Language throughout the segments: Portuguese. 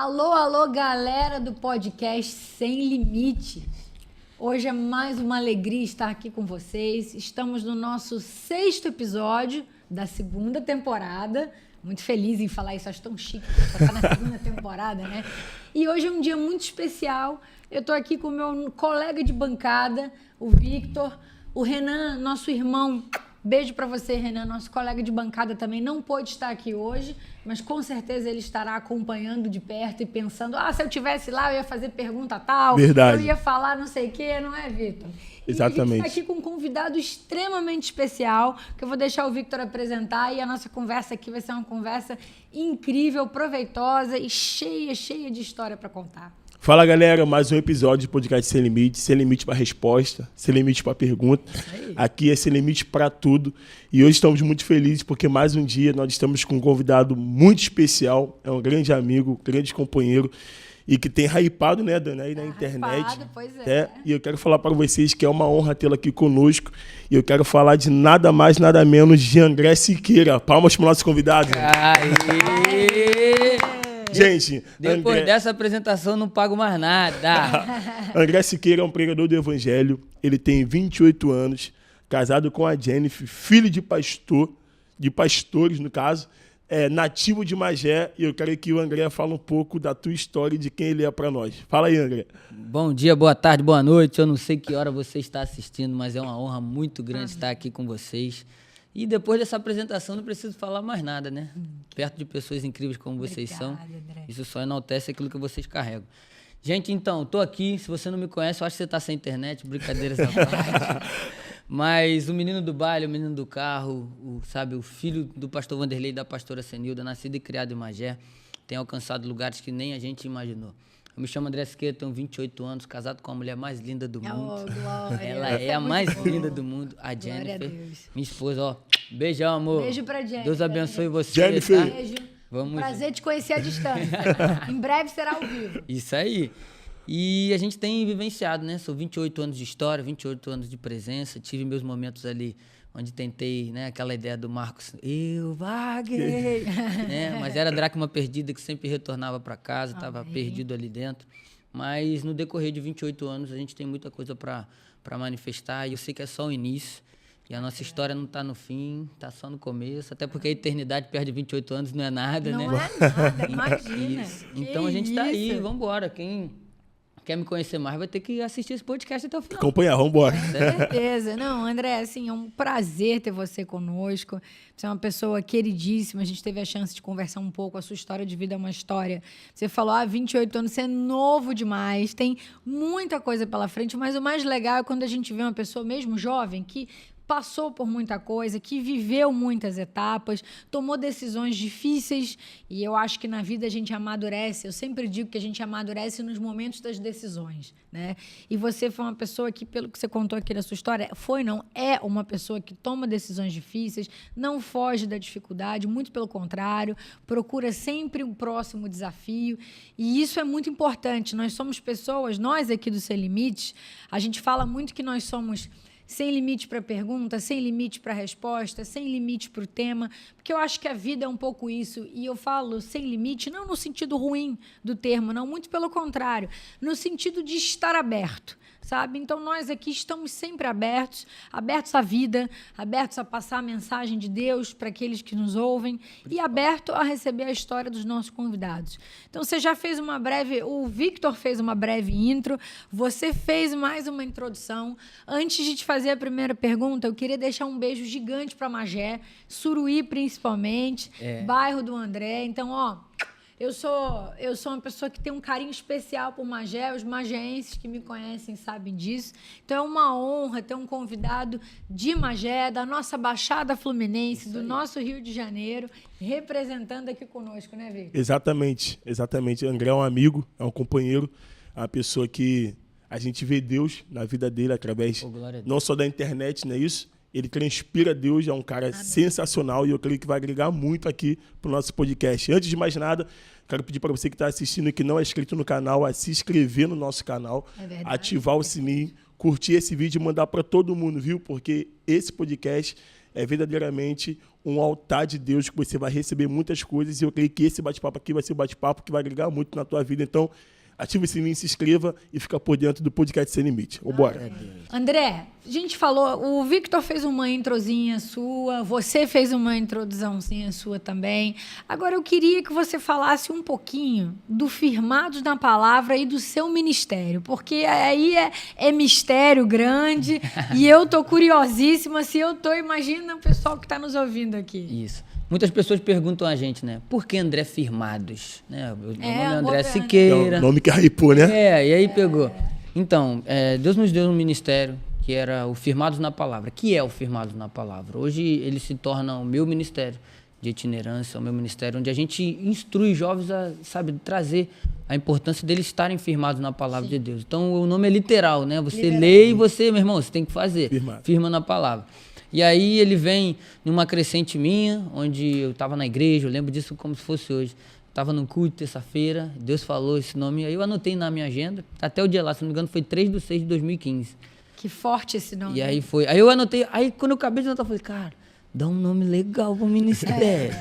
Alô, alô, galera do podcast Sem Limites. Hoje é mais uma alegria estar aqui com vocês. Estamos no nosso 6º episódio da 2ª temporada. Muito feliz em falar isso, acho tão chique que tá na 2ª temporada, né? E hoje é um dia muito especial. Eu tô aqui com o meu colega de bancada, o Victor, o Renan, nosso irmão. Beijo para você, Renan, nosso colega de bancada também não pôde estar aqui hoje, mas com certeza ele estará acompanhando de perto e pensando, se eu tivesse lá eu ia fazer pergunta tal, Verdade. Eu ia falar não sei o quê, não é, Victor? Exatamente. E a gente está aqui com um convidado extremamente especial, que eu vou deixar o Victor apresentar, e a nossa conversa aqui vai ser uma conversa incrível, proveitosa e cheia de história para contar. Fala, galera, mais um episódio de podcast Sem Limite para resposta, sem limite para pergunta. Aqui é sem limite para tudo. E hoje estamos muito felizes porque mais um dia nós estamos com um convidado muito especial, é um grande amigo, grande companheiro e que tem hypado, né, Dani, aí na internet. Hypado, pois é. E eu quero falar para vocês que é uma honra tê-lo aqui conosco. E eu quero falar de nada mais, nada menos de André Siqueira. Palmas para o nosso convidado. Gente, depois dessa apresentação não pago mais nada. André Siqueira é um pregador do Evangelho. Ele tem 28 anos, casado com a Jennifer, filho de pastores, no caso, nativo de Magé. E eu quero que o André fale um pouco da tua história e de quem ele é para nós. Fala aí, André. Bom dia, boa tarde, boa noite. Eu não sei que hora você está assistindo, mas é uma honra muito grande estar aqui com vocês. E depois dessa apresentação não preciso falar mais nada, né? Perto de pessoas incríveis como vocês são. André. Isso só enaltece aquilo que vocês carregam. Gente, então, tô aqui. Se você não me conhece, eu acho que você tá sem internet, brincadeiras à parte. Mas o menino do baile, o menino do carro, o filho do pastor Vanderlei e da pastora Senilda, nascido e criado em Magé, tem alcançado lugares que nem a gente imaginou. Eu me chamo André Siqueira, tenho 28 anos, casado com a mulher mais linda do mundo. Glória. Ela é a mais linda do mundo, a Jennifer. Minha esposa, ó. Beijão, amor. Beijo pra Jennifer. Deus abençoe você. Jennifer. Tá? Beijo. Vamos Prazer te conhecer à distância. Em breve será ao vivo. Isso aí. E a gente tem vivenciado, né? São 28 anos de história, 28 anos de presença. Tive meus momentos ali onde tentei, né? Aquela ideia do Marcos, eu vaguei, né? Mas era a dracma perdida que sempre retornava para casa, estava perdido ali dentro. Mas no decorrer de 28 anos a gente tem muita coisa para manifestar e eu sei que é só o início. E a nossa história não está no fim, está só no começo. Até porque a eternidade perto de 28 anos não é nada, né? Não é nada, imagina. Então a gente está aí, vamos embora. Quem quer me conhecer mais vai ter que assistir esse podcast até o final. Acompanhar, vamos embora. Com certeza. Não, André, assim, é um prazer ter você conosco. Você é uma pessoa queridíssima. A gente teve a chance de conversar um pouco. A sua história de vida é uma história. Você falou, 28 anos, você é novo demais. Tem muita coisa pela frente, mas o mais legal é quando a gente vê uma pessoa mesmo jovem que passou por muita coisa, que viveu muitas etapas, tomou decisões difíceis, e eu acho que na vida a gente amadurece. Eu sempre digo que a gente amadurece nos momentos das decisões, né? E você foi uma pessoa que, pelo que você contou aqui da sua história, é uma pessoa que toma decisões difíceis, não foge da dificuldade, muito pelo contrário, procura sempre um próximo desafio, e isso é muito importante. Nós somos pessoas, nós aqui do Sem Limites, a gente fala muito que nós somos sem limite para pergunta, sem limite para resposta, sem limite para o tema, porque eu acho que a vida é um pouco isso, e eu falo sem limite não no sentido ruim do termo, não, muito pelo contrário, no sentido de estar aberto, sabe? Então, nós aqui estamos sempre abertos à vida, abertos a passar a mensagem de Deus para aqueles que nos ouvem e aberto a receber a história dos nossos convidados. Então, você já fez o Victor fez uma breve intro, você fez mais uma introdução. Antes de te fazer a primeira pergunta, eu queria deixar um beijo gigante para Magé, Suruí principalmente, bairro do André. Então, eu sou uma pessoa que tem um carinho especial por Magé, os magéenses que me conhecem sabem disso. Então é uma honra ter um convidado de Magé, da nossa Baixada Fluminense, do nosso Rio de Janeiro, representando aqui conosco, né, Victor? Exatamente. André é um amigo, é um companheiro, é uma pessoa que a gente vê Deus na vida dele através não só da internet, não é isso? Ele transpira Deus, é um cara sensacional e eu creio que vai agregar muito aqui para o nosso podcast. Antes de mais nada, quero pedir para você que está assistindo e que não é inscrito no canal, a se inscrever no nosso canal, ativar o sininho, curtir esse vídeo e mandar para todo mundo, viu? Porque esse podcast é verdadeiramente um altar de Deus que você vai receber muitas coisas, e eu creio que esse bate-papo aqui vai ser um bate-papo que vai agregar muito na tua vida. Então, ativa o sininho, se inscreva e fica por dentro do podcast Sem Limite. Vambora. André, a gente falou, o Victor fez uma introzinha sua, você fez uma introduçãozinha sua também. Agora eu queria que você falasse um pouquinho do Firmados na Palavra e do seu ministério, porque aí é mistério grande e eu tô curiosíssima imagina o pessoal que está nos ouvindo aqui. Isso. Muitas pessoas perguntam a gente, né? Por que André Firmados? Né? Meu nome é André É Siqueira. o nome que hypou, né? E aí pegou. Então, Deus nos deu um ministério que era o Firmados na Palavra. Que é o Firmados na Palavra? Hoje ele se torna o meu ministério de itinerância, o meu ministério, onde a gente instrui jovens a, trazer a importância deles estarem firmados na Palavra de Deus. Então, o nome é literal, né? Você lê e você, meu irmão, você tem que fazer. Firma na Palavra. E aí ele vem numa crescente minha, onde eu estava na igreja, eu lembro disso como se fosse hoje. Estava num culto, terça-feira, Deus falou esse nome, aí eu anotei na minha agenda, até o dia lá, se não me engano, foi 3/6/2015. Que forte esse nome. E aí foi, aí eu anotei, aí quando eu acabei de anotar, eu falei, cara, dá um nome legal pro ministério.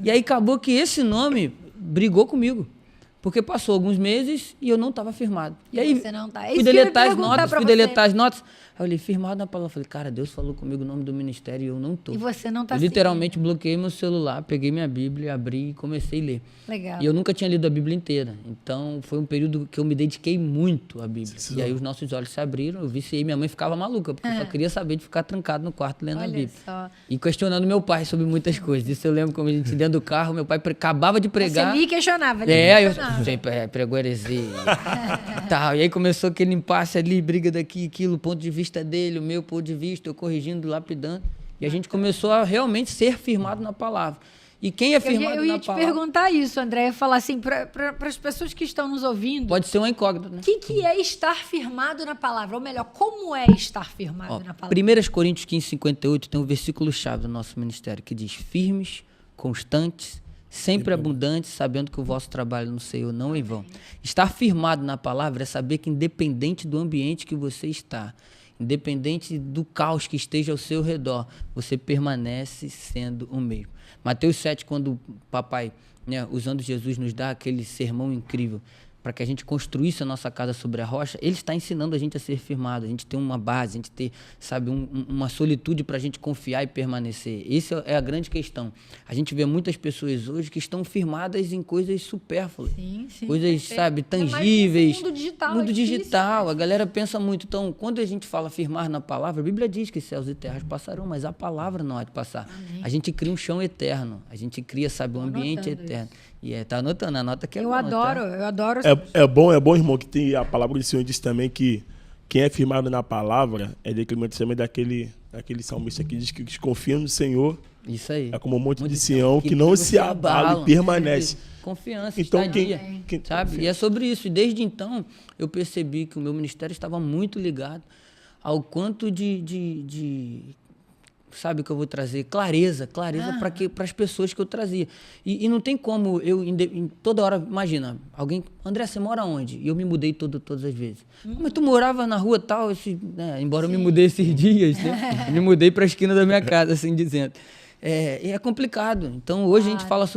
E aí acabou que esse nome brigou comigo. Porque passou alguns meses e eu não estava firmado. E aí você não tá. fui deletar as notas. Aí eu olhei, firmado na palavra. Falei, cara, Deus falou comigo o nome do ministério e eu não tô. E você não tá eu literalmente bloqueei meu celular, peguei minha Bíblia, abri e comecei a ler. Legal. E eu nunca tinha lido a Bíblia inteira. Então foi um período que eu me dediquei muito à Bíblia. E aí os nossos olhos se abriram, eu viciei. Minha mãe ficava maluca, porque eu só queria saber de ficar trancado no quarto lendo a Bíblia. Só. E questionando meu pai sobre muitas coisas. Isso eu lembro como a gente dentro do carro, meu pai acabava de pregar. Você me questionava. Eu pregou heresia. Tal. E aí começou aquele impasse ali, briga daqui, aquilo, ponto de vista dele, o meu ponto de vista, eu corrigindo, lapidando. E a gente começou a realmente ser firmado na palavra. E quem é firmado na palavra... Eu ia te perguntar isso, André. Eu ia falar assim, para as pessoas que estão nos ouvindo... Pode ser uma incógnita, né? O que é estar firmado na palavra? Ou melhor, como é estar firmado na palavra? 1 Coríntios 15:58 tem um versículo-chave do nosso ministério que diz: firmes, constantes, sempre abundantes, sabendo que o vosso trabalho no Senhor não é em vão. Estar firmado na palavra é saber que independente do ambiente que você está, independente do caos que esteja ao seu redor, você permanece sendo o mesmo. Mateus 7, quando o papai, usando Jesus, nos dá aquele sermão incrível para que a gente construísse a nossa casa sobre a rocha, ele está ensinando a gente a ser firmado, a gente ter uma base, a gente ter, uma solitude para a gente confiar e permanecer. Essa é a grande questão. A gente vê muitas pessoas hoje que estão firmadas em coisas supérfluas, coisas, tangíveis. Mundo digital. A galera pensa muito. Então, quando a gente fala firmar na palavra, a Bíblia diz que céus e terras passarão, mas a palavra não há de passar. Amém. A gente cria um chão eterno, a gente cria, um ambiente eterno. E tá anotando, anota que é bom. Eu adoro. É bom, irmão, que tem a palavra do Senhor diz também que quem é firmado na palavra é decrimento também daquele salmista que diz que desconfia no Senhor. Isso aí. É como um monte de Sião que não se abala e permanece. Confiança, então, sabe? E é sobre isso. E desde então, eu percebi que o meu ministério estava muito ligado ao quanto sabe, que eu vou trazer clareza para as pessoas que eu trazia. E não tem como eu, toda hora, imagina, alguém, André, você mora onde? E eu me mudei todas as vezes. Mas tu morava na rua tal, embora eu me mudei esses dias, né? Me mudei para a esquina da minha casa, assim dizendo. E é complicado. Então, hoje a gente fala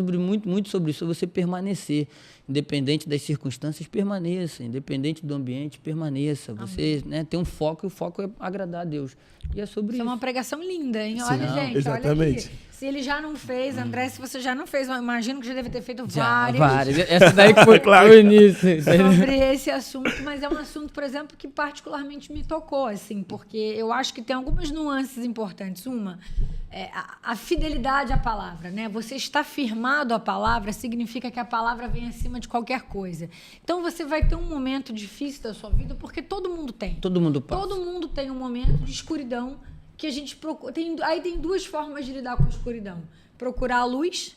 muito sobre isso, você permanecer. Independente das circunstâncias, permaneça. Independente do ambiente, permaneça. Você tem um foco, e o foco é agradar a Deus. E é sobre isso. É uma pregação linda, hein? Sim, olha, gente, exatamente. Olha aqui. Se ele já não fez, André, se você já não fez, eu imagino que já deve ter feito várias. Essa daí que foi claro. O início. Sobre esse assunto, mas é um assunto, por exemplo, que particularmente me tocou, assim, porque eu acho que tem algumas nuances importantes. Uma, a fidelidade à palavra, né? Você estar firmado à palavra significa que a palavra vem acima de qualquer coisa. Então, você vai ter um momento difícil da sua vida, porque todo mundo tem. Todo mundo passa. Todo mundo tem um momento de escuridão que a gente procura. Aí tem duas formas de lidar com a escuridão. Procurar a luz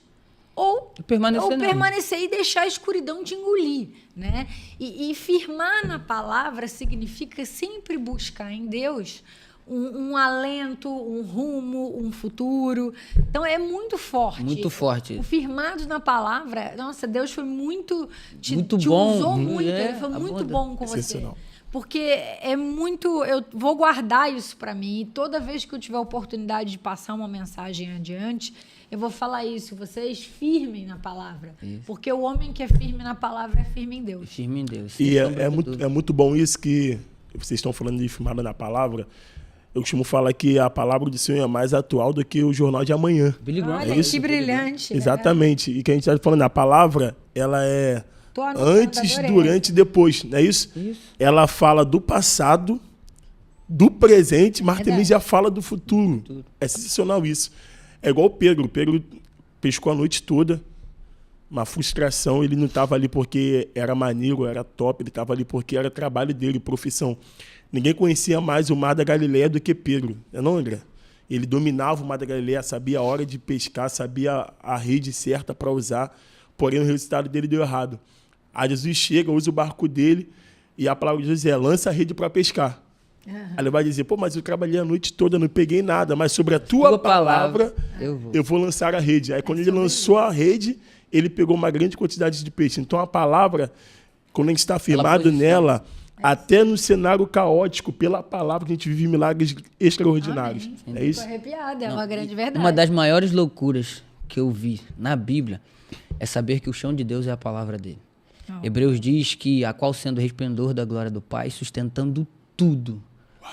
ou permanecer e deixar a escuridão te engolir, né? E firmar na palavra significa sempre buscar em Deus um alento, um rumo, um futuro. Então, é muito forte. Muito forte. O firmado na palavra, nossa, Deus foi muito... Muito te bom. Usou muito, ele foi muito bom com você. porque é muito... Eu vou guardar isso para mim, e toda vez que eu tiver a oportunidade de passar uma mensagem adiante, eu vou falar isso, vocês firmem na palavra. Isso. Porque o homem que é firme na palavra é firme em Deus. Firme em Deus. E é muito bom isso que vocês estão falando de firmada na palavra. Eu costumo falar que a palavra do Senhor é mais atual do que o jornal de amanhã. Olha, que brilhante. Exatamente. E que a gente está falando, a palavra, ela é antes, durante e depois, não é isso? Isso. Ela fala do passado, do presente, mas também já fala do futuro. É sensacional isso. É igual o Pedro. O Pedro pescou a noite toda, uma frustração. Ele não estava ali porque era maneiro, era top. Ele estava ali porque era trabalho dele, profissão. Ninguém conhecia mais o Mar da Galileia do que Pedro, não, André? Ele dominava o Mar da Galileia, sabia a hora de pescar, sabia a rede certa para usar, porém o resultado dele deu errado. Aí Jesus chega, usa o barco dele e a palavra de Jesus é: lança a rede para pescar. Uhum. Aí ele vai dizer: pô, mas eu trabalhei a noite toda, não peguei nada, mas sobre a tua palavra eu vou lançar a rede. Aí quando ele lançou a rede, ele pegou uma grande quantidade de peixe. Então a palavra, quando a gente está firmado nela, até no cenário caótico, pela palavra, que a gente vive milagres extraordinários. É isso? Fico arrepiada, é uma grande verdade. Uma das maiores loucuras que eu vi na Bíblia é saber que o chão de Deus é a palavra dele. Hebreus diz que a qual sendo resplendor da glória do Pai, sustentando tudo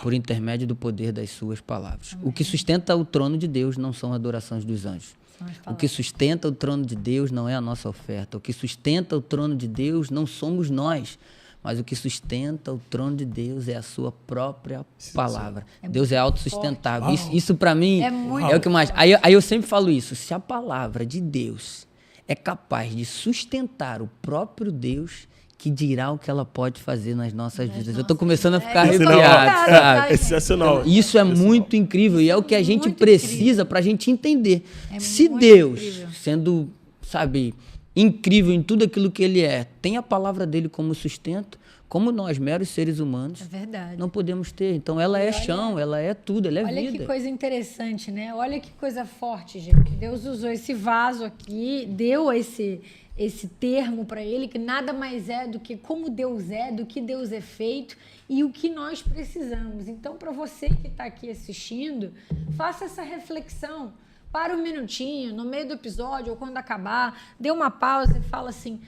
por intermédio do poder das suas palavras. O que sustenta o trono de Deus não são adorações dos anjos. O que sustenta o trono de Deus não é a nossa oferta. O que sustenta o trono de Deus não somos nós. Mas o que sustenta o trono de Deus é a sua própria palavra. Deus é autossustentável. Isso para mim é o que mais... Aí eu sempre falo isso. Se a palavra de Deus é capaz de sustentar o próprio Deus, que dirá o que ela pode fazer nas nossas vidas. Eu estou começando a ficar arrepiado, sabe? É sensacional. Isso é muito incrível e é o que a gente precisa para a gente entender. Se Deus, sendo, sabe, incrível em tudo aquilo que ele é, tem a palavra dele como sustento, como nós, meros seres humanos, não podemos ter. Então ela é chão, ela é tudo, ela é vida. Olha que coisa interessante, né? Olha que coisa forte, gente. Deus usou esse vaso aqui, deu esse termo para ele, que nada mais é do que como Deus é, do que Deus é feito e o que nós precisamos. Então, para você que está aqui assistindo, faça essa reflexão. Para um minutinho, no meio do episódio ou quando acabar, dê uma pausa e fala assim: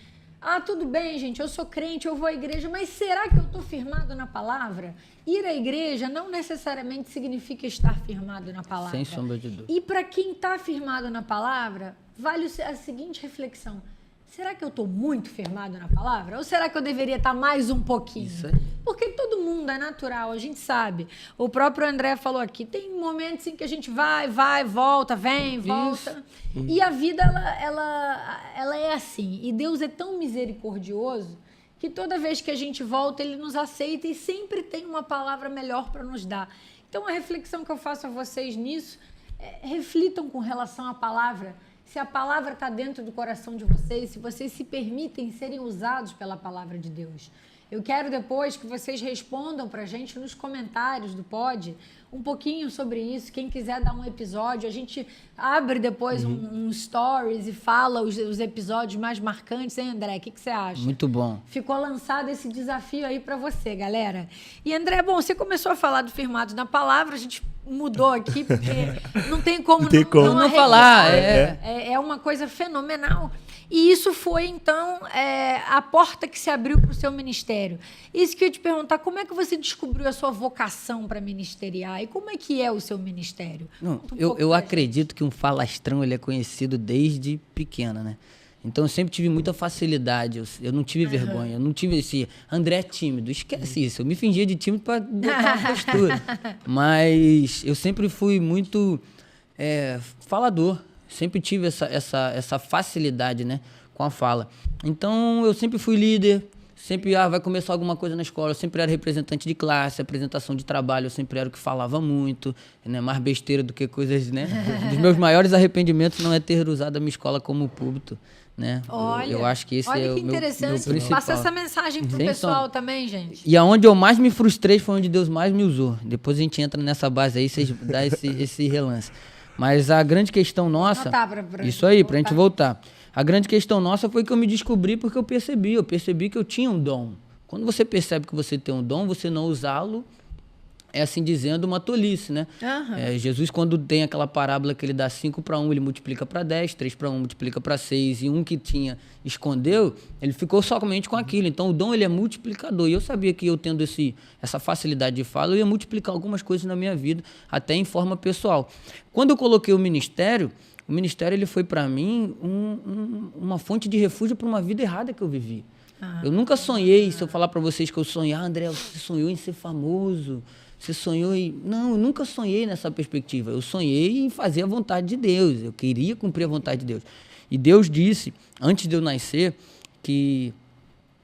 ah, tudo bem, gente, eu sou crente, eu vou à igreja, mas será que eu estou firmado na palavra? Ir à igreja não necessariamente significa estar firmado na palavra. Sem sombra de dúvida. E para quem está firmado na palavra, vale a seguinte reflexão: será que eu estou muito firmado na palavra? Ou será que eu deveria estar mais um pouquinho? Isso aí. Porque todo mundo é natural, a gente sabe. O próprio André falou aqui, tem momentos em que a gente vai, volta, vem, volta. E a vida, ela é assim. E Deus é tão misericordioso que toda vez que a gente volta, Ele nos aceita e sempre tem uma palavra melhor para nos dar. Então, a reflexão que eu faço a vocês nisso é: reflitam com relação à palavra. Se a palavra está dentro do coração de vocês, se vocês se permitem serem usados pela palavra de Deus. Eu quero depois que vocês respondam para a gente nos comentários do pod um pouquinho sobre isso. Quem quiser dar um episódio, a gente abre depois um stories e fala os episódios mais marcantes, hein, André? O que você acha? Muito bom. Ficou lançado esse desafio aí para você, galera. E, André, bom, você começou a falar do firmado na palavra, a gente mudou aqui, porque não tem como não falar. É uma coisa fenomenal. E isso foi, então, a porta que se abriu para o seu ministério. Isso que eu ia te perguntar: como é que você descobriu a sua vocação para ministeriar? E como é que é o seu ministério? Eu acredito que um falastrão ele é conhecido desde pequena, né? Então, eu sempre tive muita facilidade. Eu não tive vergonha. Eu não tive esse... André é tímido. Esquece isso. Eu me fingia de tímido para botar uma postura. Mas eu sempre fui muito falador. Sempre tive essa facilidade, né, com a fala. Então, eu sempre fui líder. Sempre, vai começar alguma coisa na escola. Eu sempre era representante de classe, apresentação de trabalho. Eu sempre era o que falava muito, né? Mais besteira do que coisas, né? Dos meus maiores arrependimentos não é ter usado a minha escola como púlpito, né? Olha, eu acho que esse é o meu principal. Passa essa mensagem pro pessoal também, gente. E aonde eu mais me frustrei foi onde Deus mais me usou. Depois a gente entra nessa base aí, vocês dão esse relance. Mas a grande questão nossa... Isso aí, pra gente voltar. A grande questão nossa foi que eu me descobri porque eu percebi que eu tinha um dom Quando você percebe que você tem um dom, você não usá-lo, é assim dizendo, uma tolice, né? Jesus, quando tem aquela parábola que ele dá 5 para 1, ele multiplica para 10, 3 para 1 multiplica para 6, e um que tinha, escondeu, ele ficou somente com aquilo. Então, o dom, ele é multiplicador. E eu sabia que eu tendo essa facilidade de fala, eu ia multiplicar algumas coisas na minha vida, até em forma pessoal. Quando eu coloquei o ministério ele foi para mim uma fonte de refúgio para uma vida errada que eu vivi. Eu nunca sonhei, se eu falar para vocês que eu sonhei, André, você sonhou em ser famoso, você sonhou em... Não, eu nunca sonhei nessa perspectiva. Eu sonhei em fazer a vontade de Deus. Eu queria cumprir a vontade de Deus. E Deus disse, antes de eu nascer, que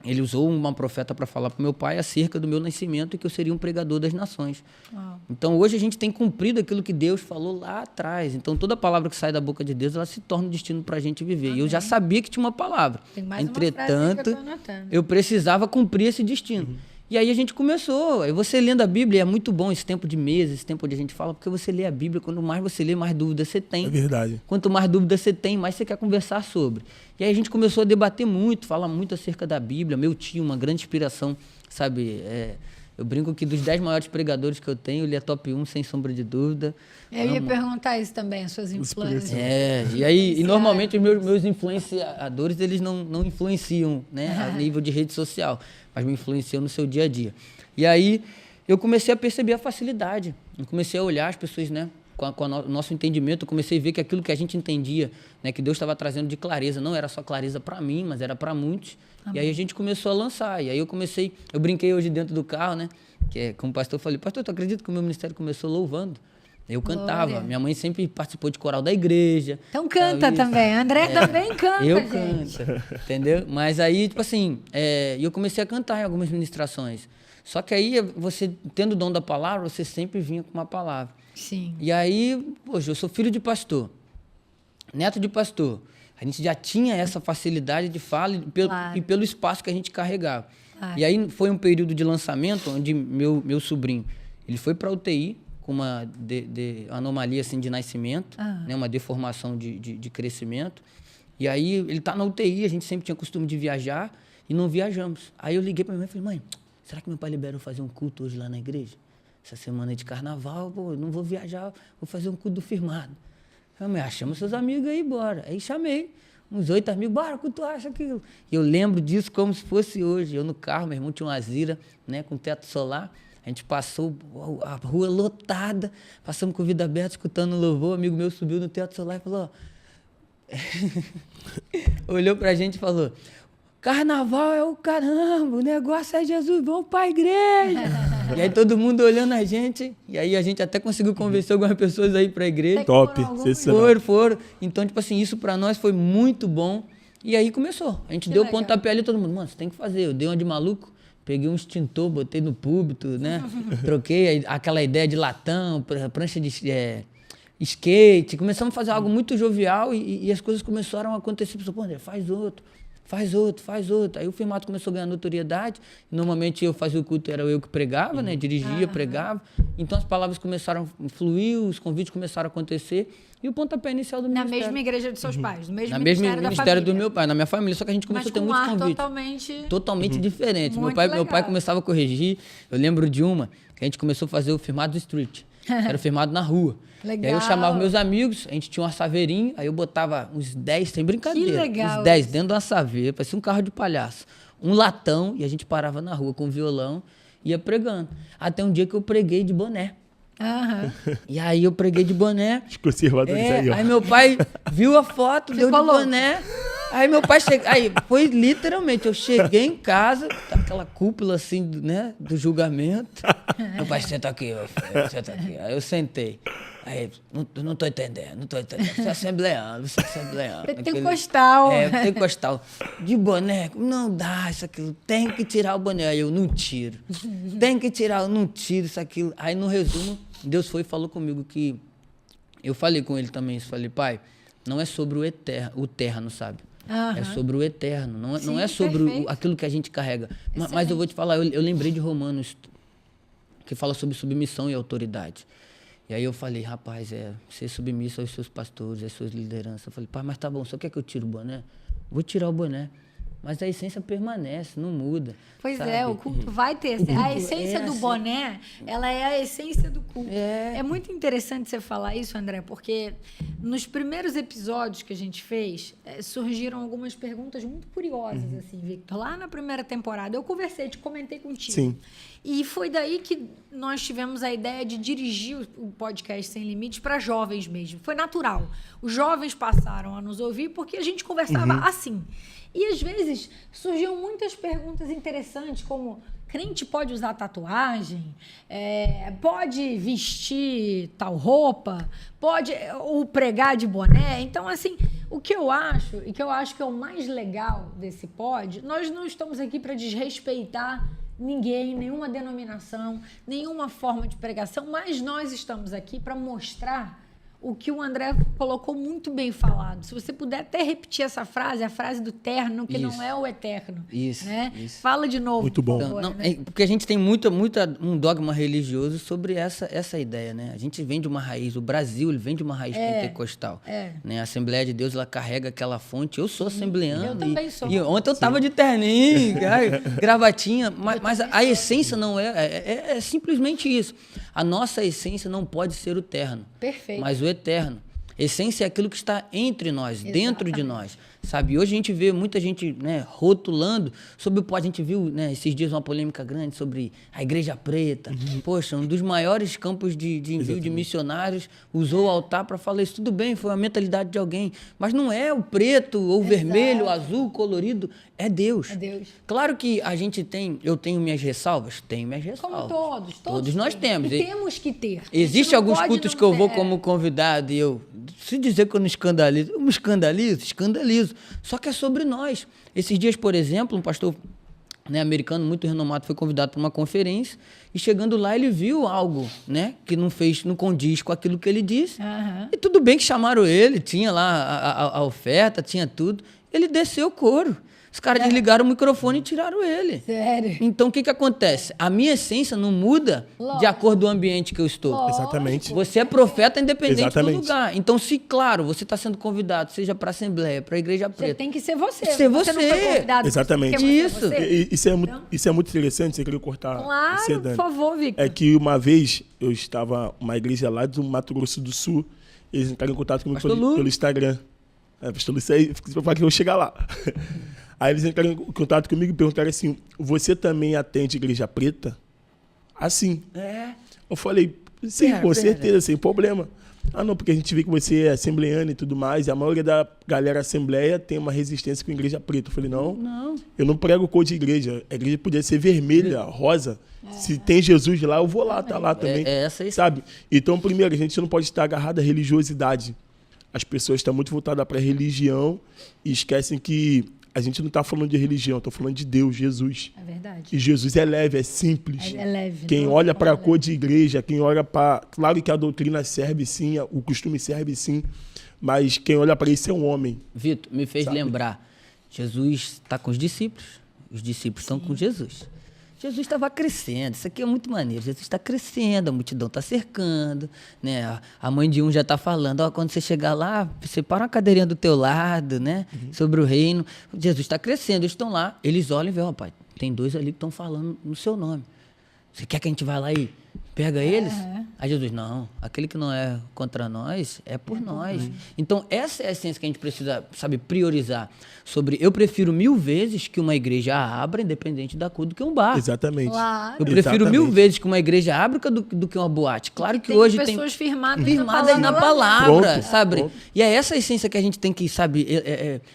ele usou uma profeta para falar para o meu pai acerca do meu nascimento e que eu seria um pregador das nações. Uau. Então, hoje a gente tem cumprido aquilo que Deus falou lá atrás. Então, toda palavra que sai da boca de Deus, ela se torna um destino para a gente viver. Amém. E eu já sabia que tinha uma palavra. Tem mais Entretanto, uma frase que eu precisava cumprir esse destino. E aí a gente começou. Aí você lendo a Bíblia, é muito bom esse tempo de mesa, esse tempo onde a gente fala, porque você lê a Bíblia, quanto mais você lê, mais dúvidas você tem. É verdade. Quanto mais dúvidas você tem, mais você quer conversar sobre. E aí a gente começou a debater muito, falar muito acerca da Bíblia. Meu tio, uma grande inspiração, sabe? Eu brinco que dos 10 maiores pregadores que eu tenho, ele é top 1, sem sombra de dúvida. Eu ia perguntar isso também, as suas influências. E normalmente os meus influenciadores, eles não influenciam, né, a nível de rede social, mas me influenciam no seu dia a dia. E aí eu comecei a perceber a facilidade, eu comecei a olhar as pessoas, né, com o nosso entendimento, eu comecei a ver que aquilo que a gente entendia, né, que Deus estava trazendo de clareza, não era só clareza para mim, mas era para muitos. Amém. E aí a gente começou a lançar. E aí eu brinquei hoje dentro do carro, né, como pastor, eu falei, pastor, tu acredita que o meu ministério começou louvando? Eu cantava. Glória. Minha mãe sempre participou de coral da igreja. Então canta também. André também canta, eu gente. Canto, entendeu? Mas aí, tipo assim, eu comecei a cantar em algumas ministrações. Só que aí, você tendo o dom da palavra, você sempre vinha com uma palavra. Sim. E aí, poxa, eu sou filho de pastor, neto de pastor. A gente já tinha essa facilidade de fala e pelo espaço que a gente carregava. Claro. E aí foi um período de lançamento onde meu sobrinho, ele foi para a UTI, com uma anomalia assim, de nascimento, né, uma deformação de crescimento. E aí ele está na UTI, a gente sempre tinha costume de viajar e não viajamos. Aí eu liguei para minha mãe e falei, mãe, será que meu pai liberou fazer um culto hoje lá na igreja? Essa semana de carnaval, pô, eu não vou viajar, vou fazer um culto do firmado. Eu falei, chama seus amigos aí, bora. Aí chamei uns 8 amigos, bora, o que tu acha aquilo? E eu lembro disso como se fosse hoje. Eu no carro, meu irmão tinha uma Zira, né, com teto solar. A gente passou a rua lotada, passamos com o vidro aberto, escutando louvor. Um amigo meu subiu no teto solar e falou... olhou pra gente e falou, carnaval é o caramba, o negócio é Jesus, vamos pra igreja. E aí todo mundo olhando a gente, e aí a gente até conseguiu convencer algumas pessoas aí pra igreja. Top, foram. Então, tipo assim, isso pra nós foi muito bom. E aí começou. A gente deu o pontapé ali, todo mundo, mano, você tem que fazer. Eu dei uma de maluco. Peguei um extintor, botei no púlpito, né? Troquei aquela ideia de latão, prancha de skate. Começamos a fazer algo muito jovial e as coisas começaram a acontecer. Pô, André, faz outro. Aí o firmado começou a ganhar notoriedade. Normalmente eu fazia o culto, era eu que pregava, né? Dirigia, pregava. Então as palavras começaram a fluir, os convites começaram a acontecer. E o pontapé inicial do ministério. Na mesma igreja dos seus pais, no mesmo ministério do meu pai, na minha família. Só que a gente começou a ter muitos convites. Totalmente diferente. Meu pai começava a corrigir. Eu lembro de uma, que a gente começou a fazer o firmado do street. Era o firmado na rua. Legal. E aí eu chamava meus amigos, a gente tinha um assaveirinho, aí eu botava uns 10, sem brincadeira. Que legal. Uns 10 dentro de uma assaveira, parecia um carro de palhaço. Um latão, e a gente parava na rua com um violão, ia pregando. Até um dia que eu preguei de boné. E aí eu preguei de boné. Os conservadores aí, ó. Aí meu pai viu a foto, deu de boné. Aí meu pai chegou. Aí foi literalmente, eu cheguei em casa, aquela cúpula assim, né, do julgamento. Meu pai, senta aqui, senta aqui. Aí eu sentei. Aí, não tô entendendo. Você é assembleano. Pentecostal. Pentecostal. De boné, não dá isso, aquilo. Tem que tirar o boné. Aí eu não tiro. Eu não tiro isso, aquilo. Aí no resumo, Deus foi e falou comigo que... Eu falei com ele também isso. Falei, pai, não é sobre o terno, sabe? É sobre o eterno. Não é sobre aquilo que a gente carrega. Mas eu vou te falar, eu lembrei de Romanos, que fala sobre submissão e autoridade. E aí eu falei, rapaz, ser submisso aos seus pastores, às suas lideranças. Eu falei, pai, mas tá bom, só quer que eu tire o boné? Vou tirar o boné. mas a essência permanece, não muda. Pois sabe? é, o culto vai ter. A essência do boné, ela é a essência do culto. É muito interessante você falar isso, André, porque nos primeiros episódios que a gente fez, surgiram algumas perguntas muito curiosas, assim, Victor. Lá na primeira temporada, eu comentei contigo. Sim. E foi daí que nós tivemos a ideia de dirigir o podcast Sem Limites para jovens mesmo. Foi natural. Os jovens passaram a nos ouvir porque a gente conversava assim. E, às vezes, surgiam muitas perguntas interessantes, como: crente pode usar tatuagem? Pode vestir tal roupa? Pode pregar de boné? Então, assim, o que eu acho, e que eu acho que é o mais legal desse pod, nós não estamos aqui para desrespeitar ninguém, nenhuma denominação, nenhuma forma de pregação, mas nós estamos aqui para mostrar o que o André colocou muito bem falado. Se você puder até repetir essa frase, a frase do terno, que não é o eterno. Isso, né? isso. Fala de novo. Muito bom. Por favor, Não, né? porque a gente tem um dogma religioso sobre essa ideia, né? A gente vem de uma raiz, o Brasil ele vem de uma raiz pentecostal. Né? A Assembleia de Deus, ela carrega aquela fonte. Eu sou assembleano. Eu também sou. E ontem eu tava de terninho, gravatinha, mas a essência não é simplesmente isso. A nossa essência não pode ser o terno. Perfeito. Mas o eterno. Essência é aquilo que está entre nós, dentro de nós, sabe? Hoje a gente vê muita gente, né, rotulando sobre o pod. A gente viu, né, esses dias uma polêmica grande sobre a Igreja Preta. Poxa, um dos maiores campos de envio de missionários usou o altar para falar isso. Tudo bem, foi a mentalidade de alguém, mas não é o preto, ou o vermelho, o azul, o colorido. É Deus. É Deus. Claro que eu tenho minhas ressalvas? Tenho minhas ressalvas. Como todos. Todos nós temos. E temos que ter. Existem alguns cultos que eu vou como convidado e eu, se dizer que eu não escandalizo, eu me escandalizo. Só que é sobre nós. Esses dias, por exemplo, um pastor, né, americano muito renomado foi convidado para uma conferência e chegando lá ele viu algo, né, que não condiz com aquilo que ele disse. E tudo bem que chamaram ele, tinha lá a oferta, tinha tudo. Ele desceu o couro. Os caras desligaram o microfone e tiraram ele. Sério? Então, o que acontece? A minha essência não muda de acordo com o ambiente que eu estou. Exatamente. Você é profeta independente Exatamente. do lugar. Então, se, claro, você está sendo convidado, seja para a Assembleia, para a Igreja Preta. Você tem que ser você. Ser Você não foi convidado Exatamente. porque você é Isso. você. Isso é muito interessante, você queria cortar. Claro, você, Dani. por favor, Victor. É que uma vez eu estava uma igreja lá do Mato Grosso do Sul, eles entraram em contato comigo pelo Instagram. Pastor Lu, isso aí, para que eu chegar lá. Aí eles entraram em contato comigo e perguntaram assim: você também atende Igreja Preta? Assim. Eu falei: sim, com certeza, sem problema. Ah, não, porque a gente vê que você é assembleano e tudo mais, e a maioria da galera assembleia tem uma resistência com a Igreja Preta. Eu falei: não, eu não prego cor de igreja. A igreja podia ser vermelha, rosa. Se tem Jesus lá, eu vou lá, tá lá também. Essa aí. Sabe? Então, primeiro, a gente não pode estar agarrado à religiosidade. As pessoas estão muito voltadas para a religião e esquecem que a gente não está falando de religião, estou falando de Deus, Jesus. É verdade. E Jesus é leve, é simples. É leve. Quem olha para a cor de igreja, quem olha para... Claro que a doutrina serve sim, o costume serve sim, mas quem olha para isso é um homem. Vitor, me fez lembrar. Jesus está com os discípulos estão com Jesus. Jesus estava crescendo, isso aqui é muito maneiro. Jesus está crescendo, a multidão está cercando, né? A mãe de um já está falando, ó, quando você chegar lá, separa uma cadeirinha do teu lado, né? Sobre o reino. Jesus está crescendo, eles estão lá, eles olham e veem, ó, pai, tem 2 ali que estão falando no seu nome. Você quer que a gente vá lá e pega eles? Aí Jesus, não, aquele que não é contra nós, é por nós. Então, essa é a essência que a gente precisa, sabe, priorizar. Eu prefiro 1000 vezes que uma igreja abra, independente da cor, do que um bar. Exatamente. Claro. Eu prefiro 1000 vezes que uma igreja abra do que uma boate. Claro que hoje tem pessoas firmadas na palavra, Pronto, sabe? pronto. E é essa a essência que a gente tem que, sabe,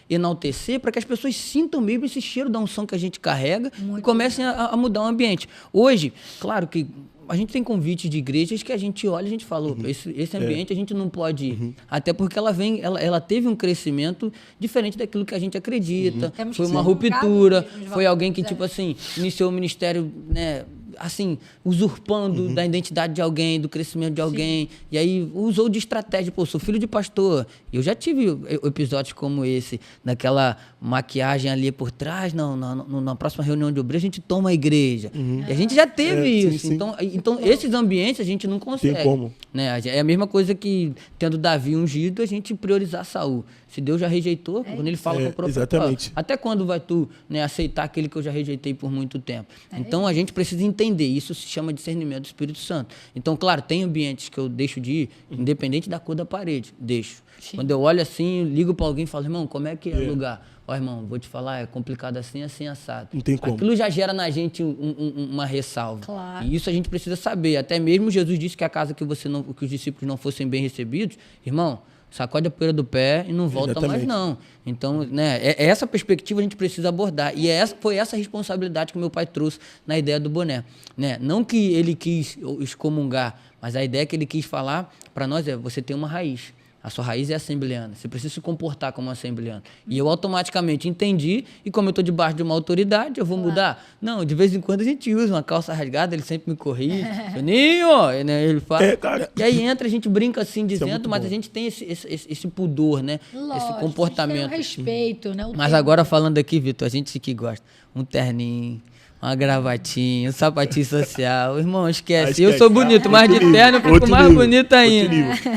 enaltecer para que as pessoas sintam mesmo esse cheiro da unção que a gente carrega e comecem a mudar o ambiente. Hoje, claro que a gente tem convites de igrejas que a gente olha e a gente fala, esse ambiente a gente não pode ir. Até porque ela teve um crescimento diferente daquilo que a gente acredita. Foi uma ruptura, foi alguém que, tipo assim, iniciou o ministério, né, assim, usurpando da identidade de alguém, do crescimento de alguém. Sim. E aí usou de estratégia. Pô, sou filho de pastor. Eu já tive episódios como esse, daquela maquiagem ali por trás. Não, na próxima reunião de obreiro a gente toma a igreja. E a gente já teve isso. Sim. Então, esses ambientes a gente não consegue. Tem como. Né? É a mesma coisa que, tendo Davi ungido, a gente priorizar Saul. Se Deus já rejeitou, quando ele fala com o profeta, exatamente. Até quando vai tu, né, aceitar aquele que eu já rejeitei por muito tempo? Então, a gente precisa entender. Isso se chama discernimento do Espírito Santo. Então, claro, tem ambientes que eu deixo de ir, independente da cor da parede. Deixo. Sim. Quando eu olho assim, ligo para alguém e falo, irmão, como é que é o lugar? Ó, irmão, vou te falar, é complicado assim, assado. Não tem como. Aquilo já gera na gente uma ressalva. Claro. E isso a gente precisa saber. Até mesmo Jesus disse que a casa que os discípulos não fossem bem recebidos, irmão, sacode a poeira do pé e não volta mais, não. Então, né, essa perspectiva a gente precisa abordar. E foi essa responsabilidade que meu pai trouxe na ideia do boné. Né? Não que ele quis excomungar, mas a ideia que ele quis falar para nós é: você tem uma raiz. A sua raiz é assembleana. Você precisa se comportar como assembleano. E eu automaticamente entendi, e como eu estou debaixo de uma autoridade, eu vou mudar? Não, de vez em quando a gente usa uma calça rasgada, ele sempre me corrige. Juninho! Né, ele fala. Cara. E aí entra, a gente brinca assim, dizendo, mas bom. A gente tem esse pudor, né? Lógico, esse comportamento. Tem um respeito, né? Mas agora falando aqui, Vitor, a gente que gosta, um terninho, uma gravatinha, um sapatinho social. Irmão, esquece. Eu sou bonito, mas de terno eu fico mais bonito ainda.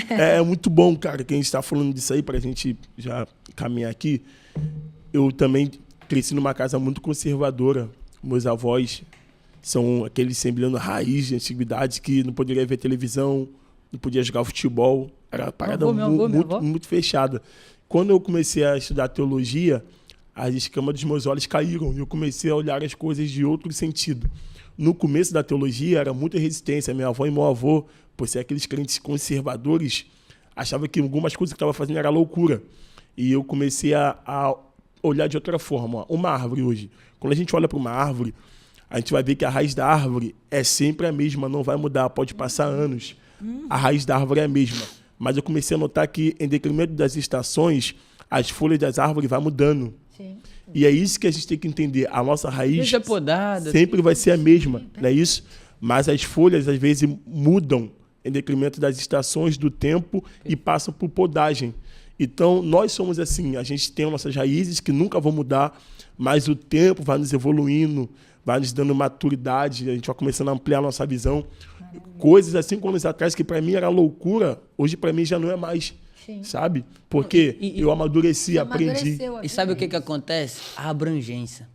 É muito bom, cara, que a gente está falando disso aí, para a gente já caminhar aqui. Eu também cresci numa casa muito conservadora. Meus avós são aqueles semblando raiz de antiguidade, que não poderia ver televisão, não podia jogar futebol. Era uma parada muito fechada. Quando eu comecei a estudar teologia, as escamas dos meus olhos caíram e eu comecei a olhar as coisas de outro sentido. No começo da teologia era muita resistência. Minha avó e meu avô, por ser aqueles crentes conservadores, achavam que algumas coisas que estava fazendo era loucura. E eu comecei a olhar de outra forma. Uma árvore hoje. Quando a gente olha para uma árvore, a gente vai ver que a raiz da árvore é sempre a mesma, não vai mudar, pode passar anos. A raiz da árvore é a mesma. Mas eu comecei a notar que, em decremento das estações, as folhas das árvores vão mudando. Sim. E é isso que a gente tem que entender. A nossa raiz sempre vai ser a mesma, não é isso? Mas as folhas, às vezes, mudam em decremento das estações, do tempo, e passam por podagem. Então, nós somos assim. A gente tem nossas raízes que nunca vão mudar, mas o tempo vai nos evoluindo, vai nos dando maturidade, a gente vai começando a ampliar a nossa visão. Coisas há 5 anos atrás que para mim era loucura, hoje para mim já não é mais. Sim. Sabe? Porque eu amadureci, aprendi. E sabe o que acontece? A abrangência.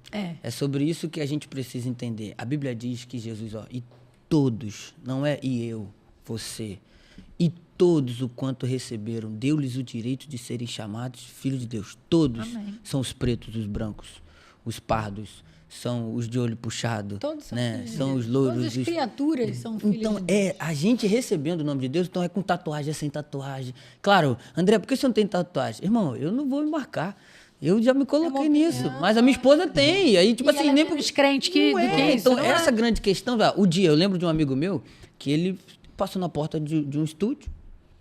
É sobre isso que a gente precisa entender. A Bíblia diz que Jesus, e todos, não é e eu, você, e todos o quanto receberam, deu-lhes o direito de serem chamados filhos de Deus. Todos. Amém. São os pretos, os brancos, os pardos, são os de olho puxado. Todos são, né? São os louros. Todas as criaturas são filhos de Deus. Então, a gente recebendo o nome de Deus, então é com tatuagem, é sem tatuagem. Claro, André, por que você não tem tatuagem? Irmão, eu não vou me marcar. Eu já me coloquei nisso. Mas a minha esposa tem. E aí, tipo assim, nem por crente que isso. Então, essa grande questão, eu lembro de um amigo meu que ele passou na porta de um estúdio.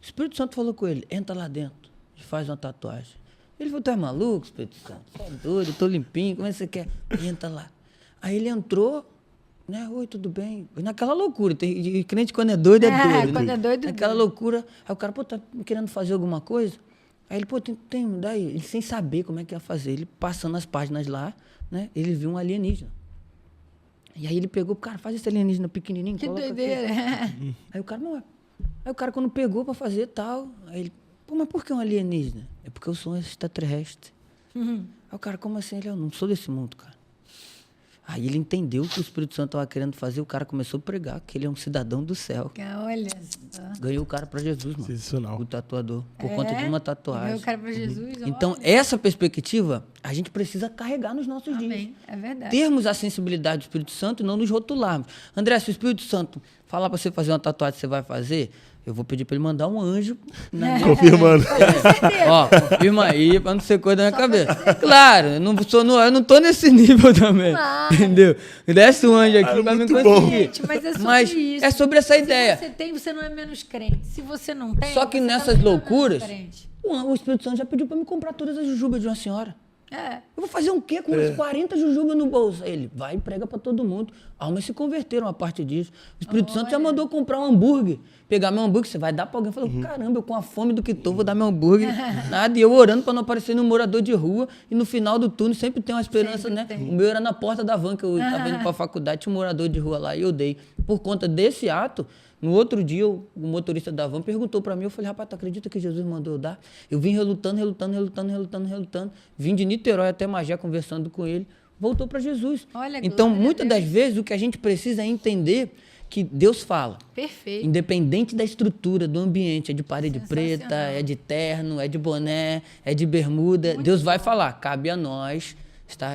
O Espírito Santo falou com ele: entra lá dentro e faz uma tatuagem. Ele falou: tu é maluco, Espírito Santo? Você é doido, eu tô limpinho, como é que você quer? Entra lá. Aí ele entrou, né? Oi, tudo bem? Naquela loucura. Tem crente quando é doido, é doido. Quando é doido, naquela loucura. Aí o cara, pô, tá querendo fazer alguma coisa? Aí ele, pô, tem, daí. Ele sem saber como é que ia fazer. Ele passando as páginas lá, né? Ele viu um alienígena. E aí ele pegou, cara, faz esse alienígena pequenininho. Que doideira. Aí o cara, não é. Aí o cara, quando pegou pra fazer tal, aí ele, pô, mas por que um alienígena? É porque eu sou um extraterrestre. Aí o cara, como assim? Ele, eu não sou desse mundo, cara. Aí ele entendeu o que o Espírito Santo estava querendo fazer, o cara começou a pregar que ele é um cidadão do céu. Olha só. Ganhou o cara para Jesus, mano. Sensacional. O tatuador, por conta de uma tatuagem. Ganhou o cara para Jesus. Então, essa perspectiva, a gente precisa carregar nos nossos dias. É verdade. Termos a sensibilidade do Espírito Santo e não nos rotularmos. André, se o Espírito Santo falar para você fazer uma tatuagem, você vai fazer? Eu vou pedir para ele mandar um anjo. Confirmando. Confirma aí, para não ser coisa da minha cabeça. Claro, eu não tô nesse nível também. Claro. Entendeu? Desce um anjo aqui para me conseguir. Gente, mas é sobre isso. É sobre essa ideia. Se você tem, você não é menos crente. Se você não tem, só que nessas loucuras, o Espírito Santo já pediu para me comprar todas as jujubas de uma senhora. Eu vou fazer um quê com uns 40 jujubas no bolso? Aí ele, vai e prega pra todo mundo. Almas se converteram a partir disso. O Espírito Santo já mandou comprar um hambúrguer. Pegar meu hambúrguer, você vai dar pra alguém. Eu falei, caramba, eu com a fome do que tô, vou dar meu hambúrguer. Nada. E eu orando pra não aparecer nenhum morador de rua. E no final do túnel sempre tem uma esperança, né? O meu era na porta da van, que eu tava indo pra faculdade, tinha um morador de rua lá e eu dei. Por conta desse ato, no outro dia, o motorista da van perguntou pra mim, eu falei, rapaz, tu acredita que Jesus mandou eu dar? Eu vim relutando. Vim de Niterói até Magé conversando com ele. Voltou pra Jesus. Olha, então, glória a muitas Deus. das vezes, o que a gente precisa é entender que Deus fala. Perfeito. Independente da estrutura, do ambiente, é de parede preta, Sensacional. é de terno, é de boné, é de bermuda. Deus vai falar. Cabe a nós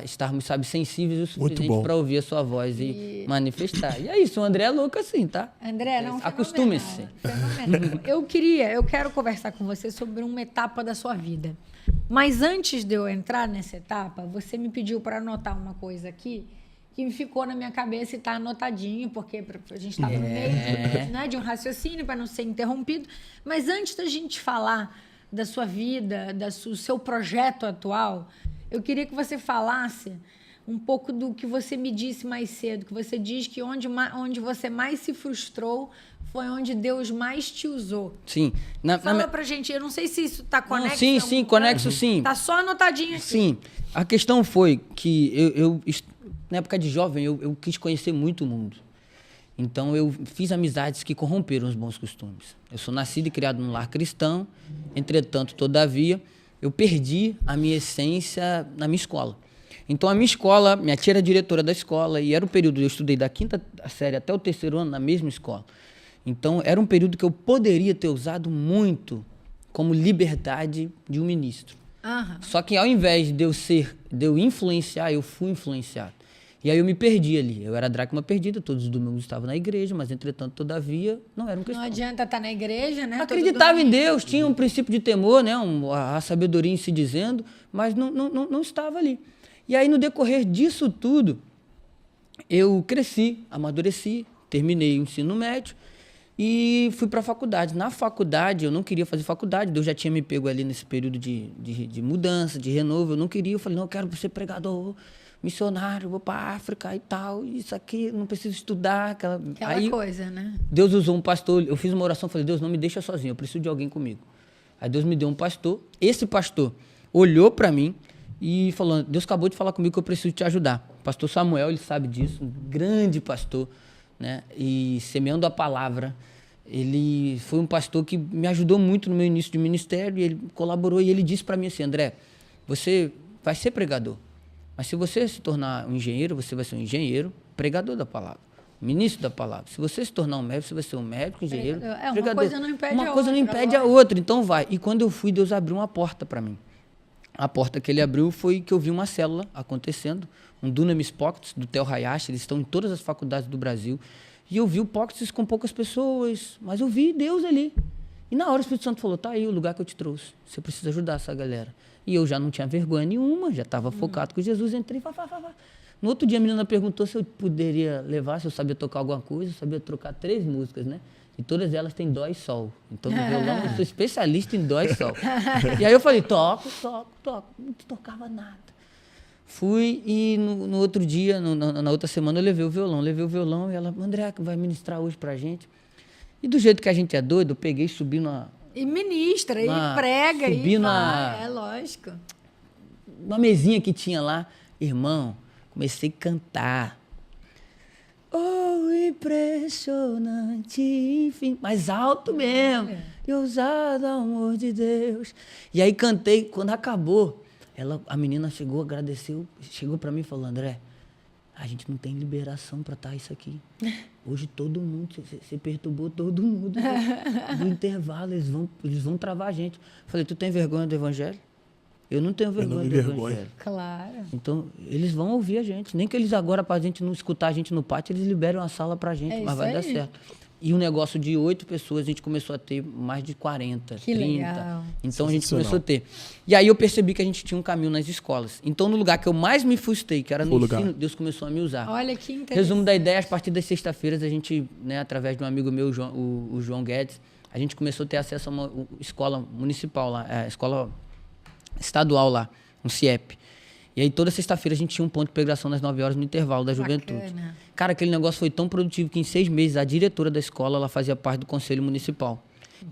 estarmos, sabe, sensíveis o suficiente para ouvir a sua voz e manifestar. E é isso, o André é louco assim, tá? André, não, acostume-se. Fenomenal. Eu quero conversar com você sobre uma etapa da sua vida. Mas antes de eu entrar nessa etapa, você me pediu para anotar uma coisa aqui que me ficou na minha cabeça e está anotadinho, porque a gente estava no meio, né, de um raciocínio para não ser interrompido. Mas antes da gente falar da sua vida, do seu projeto atual, eu queria que você falasse um pouco do que você me disse mais cedo, que você diz que onde você mais se frustrou foi onde Deus mais te usou. Sim. Fala pra gente, eu não sei se isso tá conexo. Sim, conexo sim. Tá só anotadinho aqui. Sim. A questão foi que eu na época de jovem, eu quis conhecer muito o mundo. Então, eu fiz amizades que corromperam os bons costumes. Eu sou nascido e criado num lar cristão, entretanto, todavia, eu perdi a minha essência na minha escola. Então, a minha escola, minha tia era diretora da escola, e era o período, eu estudei da 5ª série até o 3º ano na mesma escola. Então, era um período que eu poderia ter usado muito como liberdade de um ministro. Só que, ao invés de eu influenciar, eu fui influenciado. E aí eu me perdi ali. Eu era dracma perdida, todos os domingos estava na igreja, mas, entretanto, todavia, não era um cristão. Não adianta estar na igreja, né? Acreditava em Deus, tinha um princípio de temor, né? A sabedoria em se dizendo, mas não estava ali. E aí, no decorrer disso tudo, eu cresci, amadureci, terminei o ensino médio e fui para a faculdade. Na faculdade, eu não queria fazer faculdade, Deus já tinha me pego ali nesse período de mudança, de renovo, eu não queria. Eu falei, não, eu quero ser pregador, missionário, vou para a África e tal, isso aqui, não preciso estudar. Aquela aí, coisa, né? Deus usou um pastor, eu fiz uma oração, falei, Deus, não me deixa sozinho, eu preciso de alguém comigo. Aí Deus me deu um pastor, esse pastor olhou para mim e falou, Deus acabou de falar comigo que eu preciso te ajudar. O pastor Samuel, ele sabe disso, um grande pastor, né? E semeando a palavra, ele foi um pastor que me ajudou muito no meu início de ministério, e ele colaborou, e ele disse para mim assim, André, você vai ser pregador, mas se você se tornar um engenheiro, você vai ser um engenheiro, pregador da palavra, ministro da palavra. Se você se tornar um médico, você vai ser um médico, engenheiro, pregador. Uma coisa não impede a outra. Uma coisa não impede a outra, então vai. E quando eu fui, Deus abriu uma porta para mim. A porta que ele abriu foi que eu vi uma célula acontecendo, um Dunamis Pockets, do Theo Hayashi, eles estão em todas as faculdades do Brasil. E eu vi o Pockets com poucas pessoas, mas eu vi Deus ali. E na hora o Espírito Santo falou, tá aí o lugar que eu te trouxe, você precisa ajudar essa galera. E eu já não tinha vergonha nenhuma, já estava focado com Jesus, entrei, No outro dia a menina perguntou se eu poderia levar, se eu sabia tocar alguma coisa, eu sabia trocar 3 músicas, né? E todas elas têm dó e sol. Então, no violão, eu sou especialista em dó e sol. E aí eu falei, toco. Não tocava nada. Fui e no outro dia, na outra semana, eu levei o violão. E ela, André, vai ministrar hoje pra gente. E do jeito que a gente é doido, eu peguei e subi numa... E ministra, e prega, subi e vai, é lógico. Uma mesinha que tinha lá. Irmão, comecei a cantar. Oh, impressionante, enfim, mais alto mesmo, e ousado amor de Deus. E aí cantei, quando acabou, a menina chegou, agradeceu, chegou para mim e falou, André, a gente não tem liberação para estar isso aqui. Hoje todo mundo, você perturbou todo mundo. No intervalo, eles vão travar a gente. Falei, tu tem vergonha do evangelho? Eu não tenho vergonha do evangelho. Claro. Então, eles vão ouvir a gente. Nem que eles agora, para a gente não escutar a gente no pátio, eles liberam a sala para a gente, mas vai dar certo. E um negócio de 8 pessoas, a gente começou a ter mais de 40, que 30. Legal. Então, a gente começou a ter. E aí, eu percebi que a gente tinha um caminho nas escolas. Então, no lugar que eu mais me frustrei, que era no ensino, Deus começou a me usar. Olha que interessante. Resumo da ideia, a partir das sextas-feiras, a gente, né, através de um amigo meu, o João Guedes, a gente começou a ter acesso a uma escola municipal lá, a escola estadual lá, um CIEP. E aí toda sexta-feira a gente tinha um ponto de pregação nas 9 horas no intervalo da juventude. Bacana. Cara, aquele negócio foi tão produtivo que em 6 meses a diretora da escola, ela fazia parte do conselho municipal.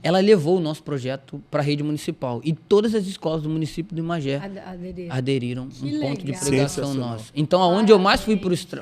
Ela levou o nosso projeto para a rede municipal. E todas as escolas do município de Magé aderiram um ponto de pregação nosso. Então, aonde eu mais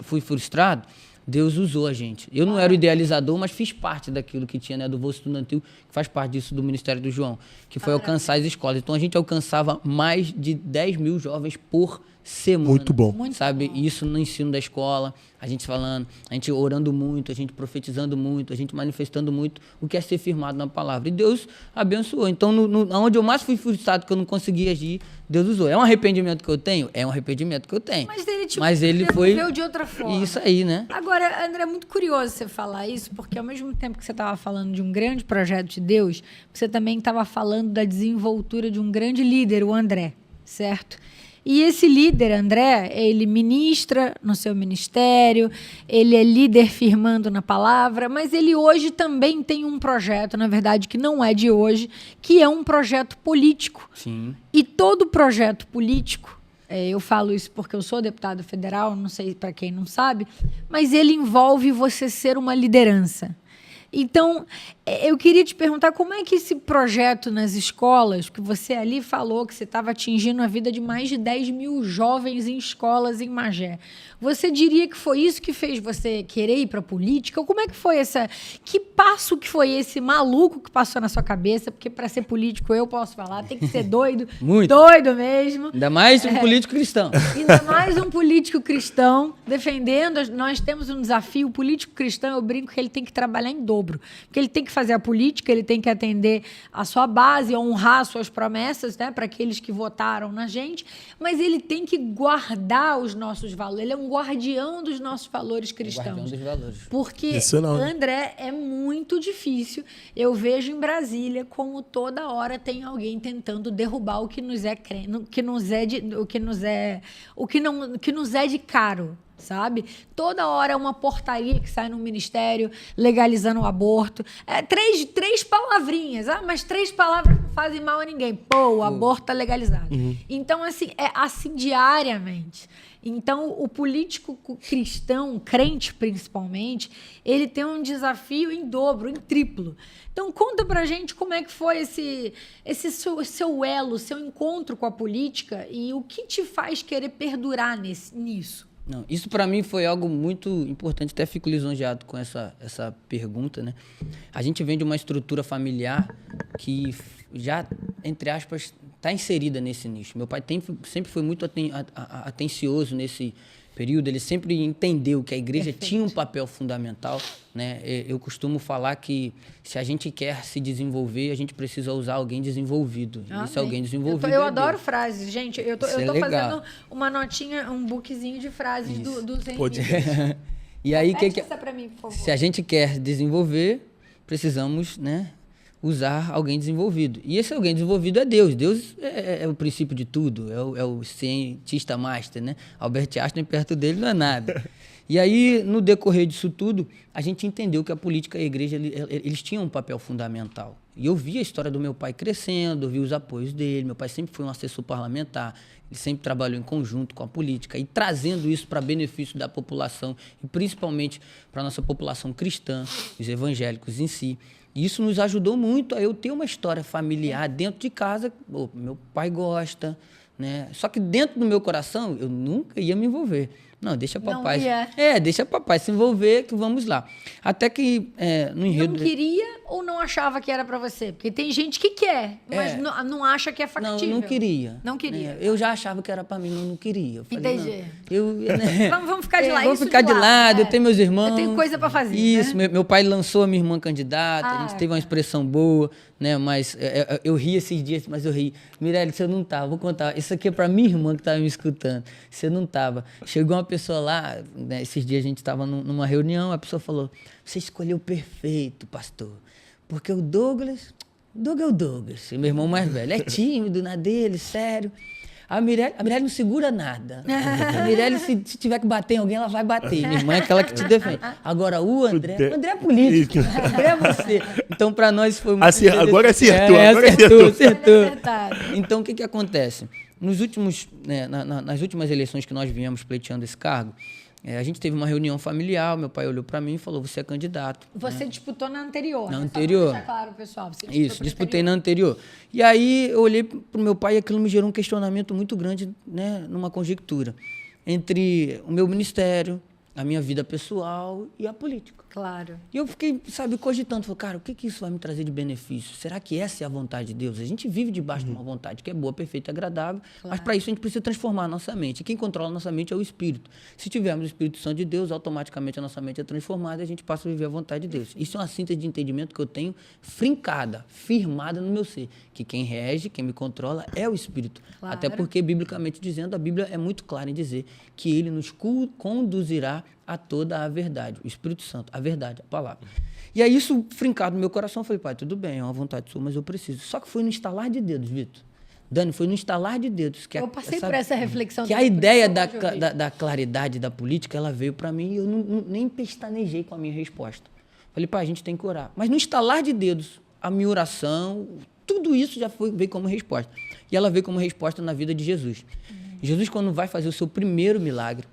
fui frustrado, Deus usou a gente. Eu não era o idealizador, mas fiz parte daquilo que tinha, né, do voo estudantil, que faz parte disso do Ministério do João, que foi alcançar as escolas. Então, a gente alcançava mais de 10 mil jovens por semana. Muito bom. Sabe? Isso no ensino da escola, a gente falando, a gente orando muito, a gente profetizando muito, a gente manifestando muito o que é ser firmado na palavra. E Deus abençoou. Então, onde eu mais fui frustrado, que eu não conseguia agir, Deus usou. É um arrependimento que eu tenho? É um arrependimento que eu tenho. Mas ele foi de outra forma. Isso aí, né? Agora, André, é muito curioso você falar isso, porque ao mesmo tempo que você estava falando de um grande projeto de Deus, você também estava falando da desenvoltura de um grande líder, o André, certo? E esse líder, André, ele ministra no seu ministério, ele é líder firmando na palavra, mas ele hoje também tem um projeto, na verdade, que não é de hoje, que é um projeto político. Sim. E todo projeto político, eu falo isso porque eu sou deputada federal, não sei para quem não sabe, mas ele envolve você ser uma liderança. Então, eu queria te perguntar como é que esse projeto nas escolas, que você ali falou que você estava atingindo a vida de mais de 10 mil jovens em escolas em Magé. Você diria que foi isso que fez você querer ir para a política? Ou como é que foi que passo que foi esse maluco que passou na sua cabeça? Porque para ser político, eu posso falar, tem que ser doido. Muito. Doido mesmo. Ainda mais um político cristão. Ainda mais um político cristão defendendo. Nós temos um desafio. O político cristão, eu brinco que ele tem que trabalhar em dobro. Porque ele tem que fazer a política, ele tem que atender a sua base, honrar suas promessas, né, para aqueles que votaram na gente, mas ele tem que guardar os nossos valores. Ele é um guardião dos nossos valores cristãos. Guardião dos valores. Porque, André, é muito difícil. Eu vejo em Brasília como toda hora tem alguém tentando derrubar o que nos é de caro. Sabe? Toda hora é uma portaria que sai no ministério legalizando o aborto. Três palavrinhas. Mas 3 palavras não fazem mal a ninguém. Pô, o aborto tá legalizado. Uhum. Então, assim, é assim diariamente. Então, o político cristão, crente principalmente, ele tem um desafio em dobro, em triplo. Então, conta pra gente como é que foi esse seu elo, seu encontro com a política e o que te faz querer perdurar nisso. Não, isso para mim foi algo muito importante, até fico lisonjeado com essa pergunta, né? A gente vem de uma estrutura familiar que já, entre aspas, está inserida nesse nicho. Meu pai sempre foi muito atencioso nesse período, ele sempre entendeu que a igreja tinha um papel fundamental, né? Eu costumo falar que se a gente quer se desenvolver, a gente precisa usar alguém desenvolvido. Esse alguém desenvolvido eu adoro frases, gente. Eu tô fazendo uma notinha, um bookzinho de frases do Zen. E aí, essa pra mim, por favor. Se a gente quer desenvolver, precisamos, né, usar alguém desenvolvido. E esse alguém desenvolvido é Deus. Deus é o princípio de tudo, é o cientista master, né? Albert Einstein, perto dele, não é nada. E aí, no decorrer disso tudo, a gente entendeu que a política e a igreja, eles tinham um papel fundamental. E eu vi a história do meu pai crescendo, eu vi os apoios dele. Meu pai sempre foi um assessor parlamentar, ele sempre trabalhou em conjunto com a política e trazendo isso para benefício da população e principalmente para a nossa população cristã, os evangélicos em si. E isso nos ajudou muito a eu ter uma história familiar dentro de casa. Meu pai gosta, né? Só que dentro do meu coração, eu nunca ia me envolver. Não, deixa papai. Deixa papai se envolver, que vamos lá. Até que no enredo. Não queria ou não achava que era para você? Porque tem gente que quer, mas não acha que é factível. Não queria. Não queria. Eu já achava que era para mim, não queria. Eu falei, entendi. Vamos ficar de lado. Vamos ficar de lado, eu tenho meus irmãos. Eu tenho coisa para fazer. Isso, né? Meu pai lançou a minha irmã candidata, a gente teve uma expressão boa, né? Mas eu ri esses dias, mas eu ri. Mirelle, você não tava, vou contar. Isso aqui é para minha irmã que estava me escutando. Você não tava. Chegou uma pessoa lá, né, esses dias a gente estava numa reunião, a pessoa falou: você escolheu perfeito, pastor, porque o Douglas é o Douglas, meu irmão mais velho, é tímido na dele, sério, A Mirelle não segura nada. A Mirelle, se tiver que bater em alguém, ela vai bater. Minha irmã é aquela que te defende. Agora, o André é político. O André é você. Então, para nós foi muito agora acertou. Acertou. Então, o que acontece? Nos últimos, nas últimas eleições que nós viemos pleiteando esse cargo, a gente teve uma reunião familiar, meu pai olhou para mim e falou, você é candidato. Você disputou na anterior. Na anterior. Deixa claro, pessoal. Você Isso, disputei na anterior. E aí eu olhei para o meu pai e aquilo me gerou um questionamento muito grande, né, numa conjectura, entre o meu ministério, a minha vida pessoal e a política. Claro. E eu fiquei, cogitando, falei, cara, o que isso vai me trazer de benefício? Será que essa é a vontade de Deus? A gente vive debaixo de uma vontade que é boa, perfeita, agradável, mas para isso a gente precisa transformar a nossa mente. E quem controla a nossa mente é o Espírito. Se tivermos o Espírito Santo de Deus, automaticamente a nossa mente é transformada e a gente passa a viver a vontade de Deus. Isso é uma síntese de entendimento que eu tenho firmada no meu ser, que quem rege, quem me controla é o Espírito. Claro. Até porque, biblicamente dizendo, a Bíblia é muito clara em dizer que ele nos conduzirá a toda a verdade, o Espírito Santo, a verdade, a palavra. E aí isso, fincado no meu coração, eu falei, pai, tudo bem, é uma vontade sua, mas eu preciso. Só que foi no estalar de dedos, Vitor. Dani, foi no estalar de dedos. Que eu passei por essa reflexão. Que a ideia da claridade da política, ela veio para mim e eu nem pestanejei com a minha resposta. Falei, pai, a gente tem que orar. Mas no estalar de dedos, a minha oração, tudo isso já veio como resposta. E ela veio como resposta na vida de Jesus. Jesus, quando vai fazer o seu primeiro milagre,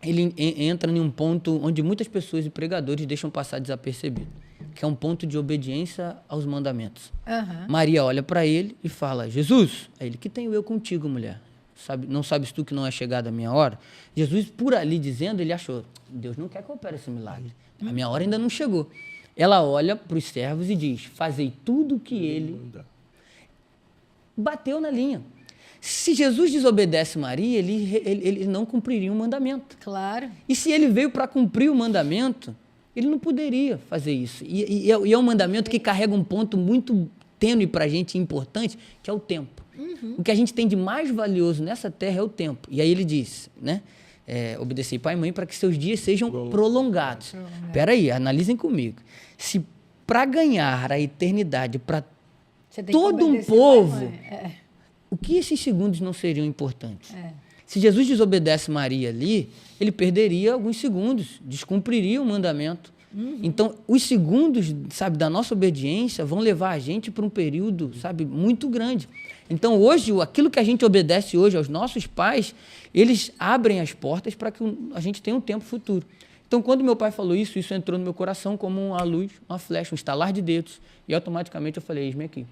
ele entra em um ponto onde muitas pessoas e pregadores deixam passar desapercebido, que é um ponto de obediência aos mandamentos. Maria olha para ele e fala, Jesus, é ele, que tenho eu contigo, mulher? Não sabes tu que não é chegada a minha hora? Jesus, por ali dizendo, ele achou, Deus não quer que eu opere esse milagre. A minha hora ainda não chegou. Ela olha para os servos e diz, fazei tudo o que ele bateu na linha. Se Jesus desobedece Maria, ele não cumpriria o mandamento. Claro. E se ele veio para cumprir o mandamento, ele não poderia fazer isso. E é um mandamento que carrega um ponto muito tênue para a gente, importante, que é o tempo. O que a gente tem de mais valioso nessa terra é o tempo. E aí ele diz, né? Obedecei pai e mãe para que seus dias sejam prolongados. Espera aí, analisem comigo. Se para ganhar a eternidade para todo um povo... O que esses segundos não seriam importantes? Se Jesus desobedece Maria ali, ele perderia alguns segundos, descumpriria o mandamento. Então, os segundos, da nossa obediência vão levar a gente para um período, muito grande. Então, hoje, aquilo que a gente obedece hoje aos nossos pais, eles abrem as portas para que a gente tenha um tempo futuro. Então, quando meu pai falou isso entrou no meu coração como uma luz, uma flecha, um estalar de dedos. E automaticamente eu falei, eis-me aqui.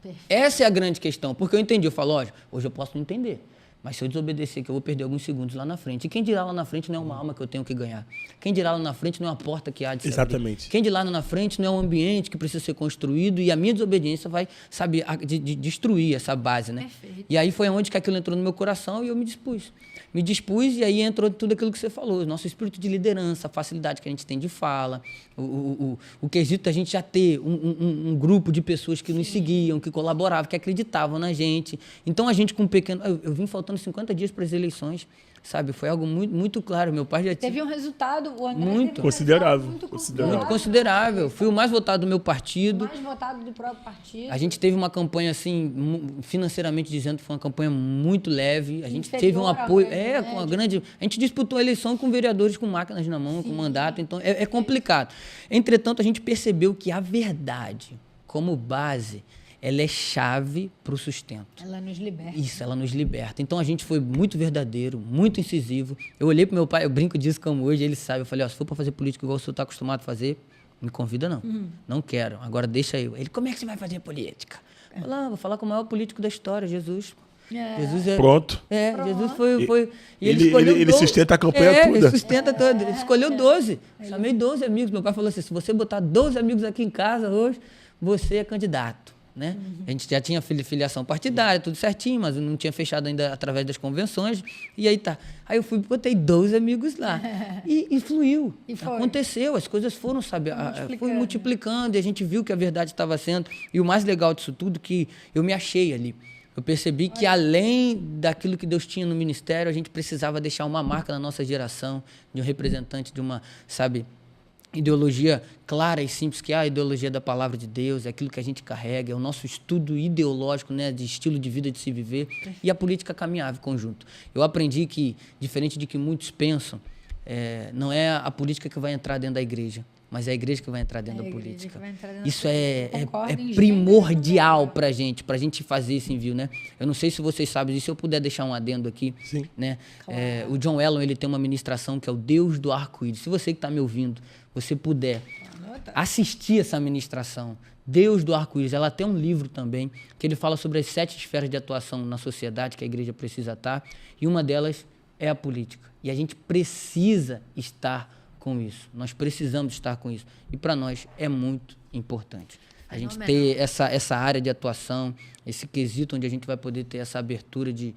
Perfeito. Essa é a grande questão, porque eu entendi, eu falo, hoje eu posso não entender, mas se eu desobedecer, que eu vou perder alguns segundos lá na frente. E quem dirá lá na frente não é uma alma que eu tenho que ganhar. Quem dirá lá na frente não é uma porta que há de se abrir. Quem dirá lá na frente não é um ambiente que precisa ser construído e a minha desobediência vai, de destruir essa base, né? Perfeito. E aí foi onde que aquilo entrou no meu coração e eu me dispus. Me dispus e aí entrou tudo aquilo que você falou, o nosso espírito de liderança, a facilidade que a gente tem de fala, o quesito da gente já ter um grupo de pessoas que nos seguiam, que colaboravam, que acreditavam na gente. Então, a gente com um pequeno... Eu vim faltando 50 dias para as eleições, foi algo muito, muito claro. Meu pai já tinha... Teve um resultado, o André muito considerável. Muito considerável. Fui o mais votado do meu partido. O mais votado do próprio partido. A gente teve uma campanha, financeiramente dizendo, foi uma campanha muito leve. A gente teve um apoio... com uma grande... A gente disputou a eleição com vereadores com máquinas na mão, com mandato. Então, é complicado. Entretanto, a gente percebeu que a verdade, como base... ela é chave para o sustento. Ela nos liberta. Isso, ela nos liberta. Então, a gente foi muito verdadeiro, muito incisivo. Eu olhei para meu pai, eu brinco disso como hoje, ele sabe. Eu falei, se for para fazer política igual o senhor está acostumado a fazer, me convida não. Não quero, agora deixa eu. Ele, como é que você vai fazer política? Eu falei, vou falar com o maior político da história, Jesus. Jesus Pronto. Jesus foi e ele sustenta a campanha toda. Ele sustenta toda. Ele escolheu 12. Chamei 12 amigos. Meu pai falou assim, se você botar 12 amigos aqui em casa hoje, você é candidato. Né? A gente já tinha filiação partidária, tudo certinho, mas eu não tinha fechado ainda através das convenções. E aí tá. Aí eu botei 12 amigos lá. E fluiu. Aconteceu, as coisas foram, foi multiplicando, e a gente viu que a verdade estava sendo. E o mais legal disso tudo, que eu me achei ali. Eu percebi que além daquilo que Deus tinha no ministério, a gente precisava deixar uma marca na nossa geração, de um representante de uma, ideologia clara e simples, que é a ideologia da palavra de Deus, é aquilo que a gente carrega, é o nosso estudo ideológico, né, de estilo de vida, de se viver, e a política caminhava em conjunto. Eu aprendi que, diferente de que muitos pensam, não é a política que vai entrar dentro da igreja, mas é a igreja que vai entrar dentro da política. Isso é primordial para a gente fazer esse envio, né? Eu não sei se vocês sabem disso, se eu puder deixar um adendo aqui. Sim. Né? O John Ellon, ele tem uma ministração que é o Deus do Arco-Íris. Se você que está me ouvindo, você puder assistir essa ministração, Deus do Arco-Íris, ela tem um livro também, que ele fala sobre as 7 esferas de atuação na sociedade que a igreja precisa estar, e uma delas é a política. E a gente precisa estar com isso. Nós precisamos estar com isso. E para nós é muito importante a gente ter essa área de atuação, esse quesito onde a gente vai poder ter essa abertura de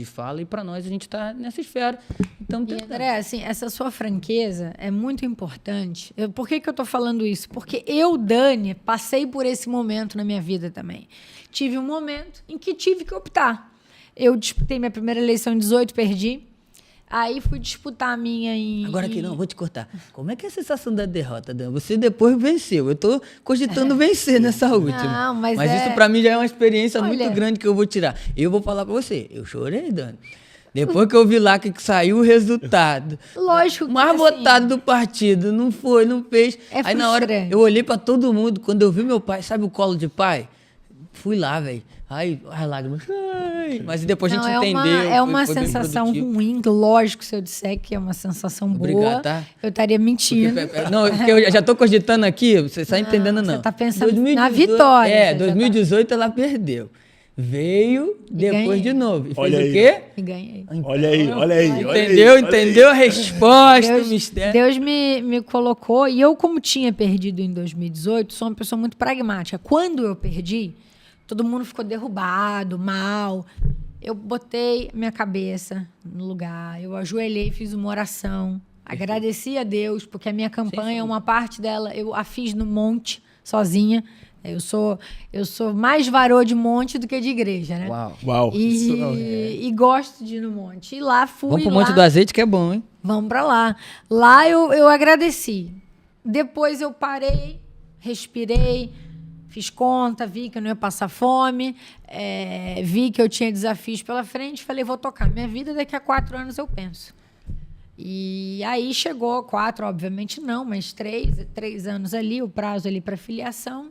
fala. E para nós a gente está nessa esfera. Então, e André, assim, essa sua franqueza é muito importante. Por que eu estou falando isso? Porque eu, Dani, passei por esse momento na minha vida também. Tive um momento em que tive que optar. Eu disputei minha primeira eleição em 18, perdi. Aí fui disputar a minha em... Agora aqui, não, vou te cortar. Como é que é a sensação da derrota, Dan? Você depois venceu. Eu tô cogitando vencer nessa última. Não, mas isso pra mim já é uma experiência muito grande que eu vou tirar. Eu vou falar pra você, eu chorei, Dani. Depois que eu vi lá que saiu o resultado. Lógico que mais votado do partido, não foi, não fez. Aí na hora, eu olhei pra todo mundo, quando eu vi meu pai, sabe o colo de pai? Fui lá, velho. Aí, as lágrimas. Mas depois a gente entendeu. É uma sensação ruim, lógico, se eu disser que é uma sensação boa, tá? Eu estaria mentindo. Porque eu já tô cogitando aqui, você está entendendo, não. Você tá pensando 2018, na vitória. 2018 ela perdeu. Veio depois de novo. E olha fez o quê? E ganhei. Olha aí. Entendeu a resposta, o mistério. Deus me colocou, e eu, como tinha perdido em 2018, sou uma pessoa muito pragmática. Quando eu perdi, todo mundo ficou derrubado, mal. Eu botei minha cabeça no lugar, eu ajoelhei, fiz uma oração, agradeci a Deus, porque a minha campanha, uma parte dela, eu a fiz no monte, sozinha. Eu sou mais varô de monte do que de igreja, né? Uau. E gosto de ir no monte. E lá fui. Vamos pro Monte do Azeite, que é bom, hein? Vamos pra lá. Lá eu agradeci. Depois eu parei, respirei, fiz conta, vi que eu não ia passar fome, vi que eu tinha desafios pela frente, falei, vou tocar minha vida, daqui a 4 anos eu penso. E aí chegou 4, obviamente não, mas 3 anos ali, o prazo ali para filiação.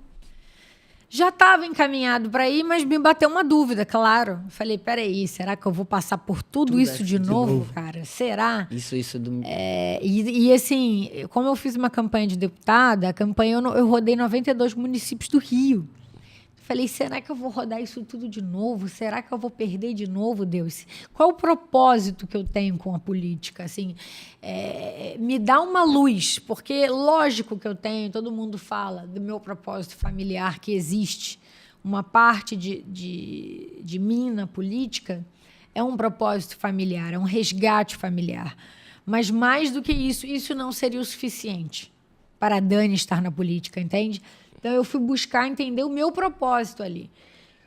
Já estava encaminhado para ir, mas me bateu uma dúvida, claro. Falei, peraí, será que eu vou passar por tudo isso de novo, cara? Será? Isso do... E assim, como eu fiz uma campanha de deputada, a campanha eu rodei 92 municípios do Rio. Falei, será que eu vou rodar isso tudo de novo? Será que eu vou perder de novo, Deus? Qual o propósito que eu tenho com a política? Assim, me dá uma luz, porque lógico que eu tenho, todo mundo fala do meu propósito familiar, que existe uma parte de mim na política, é um propósito familiar, é um resgate familiar. Mas mais do que isso não seria o suficiente para a Dani estar na política, entende? Então, eu fui buscar entender o meu propósito ali.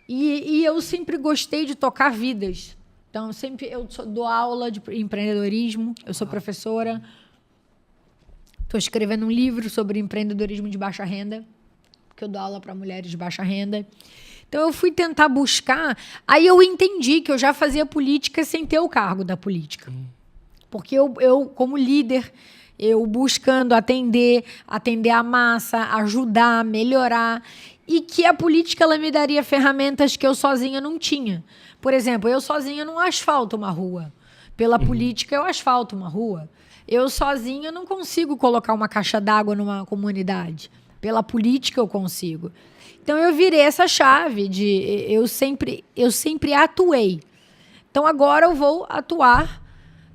E eu sempre gostei de tocar vidas. Então, eu dou aula de empreendedorismo, eu sou professora. Estou escrevendo um livro sobre empreendedorismo de baixa renda, porque eu dou aula para mulheres de baixa renda. Então, eu fui tentar buscar. Aí eu entendi que eu já fazia política sem ter o cargo da política. Porque eu como líder... Eu buscando atender a massa, ajudar, melhorar. E que a política ela me daria ferramentas que eu sozinha não tinha. Por exemplo, eu sozinha não asfalto uma rua. Pela política, eu asfalto uma rua. Eu sozinha não consigo colocar uma caixa d'água numa comunidade. Pela política, eu consigo. Então, eu virei essa chave de... Eu sempre atuei. Então, agora eu vou atuar...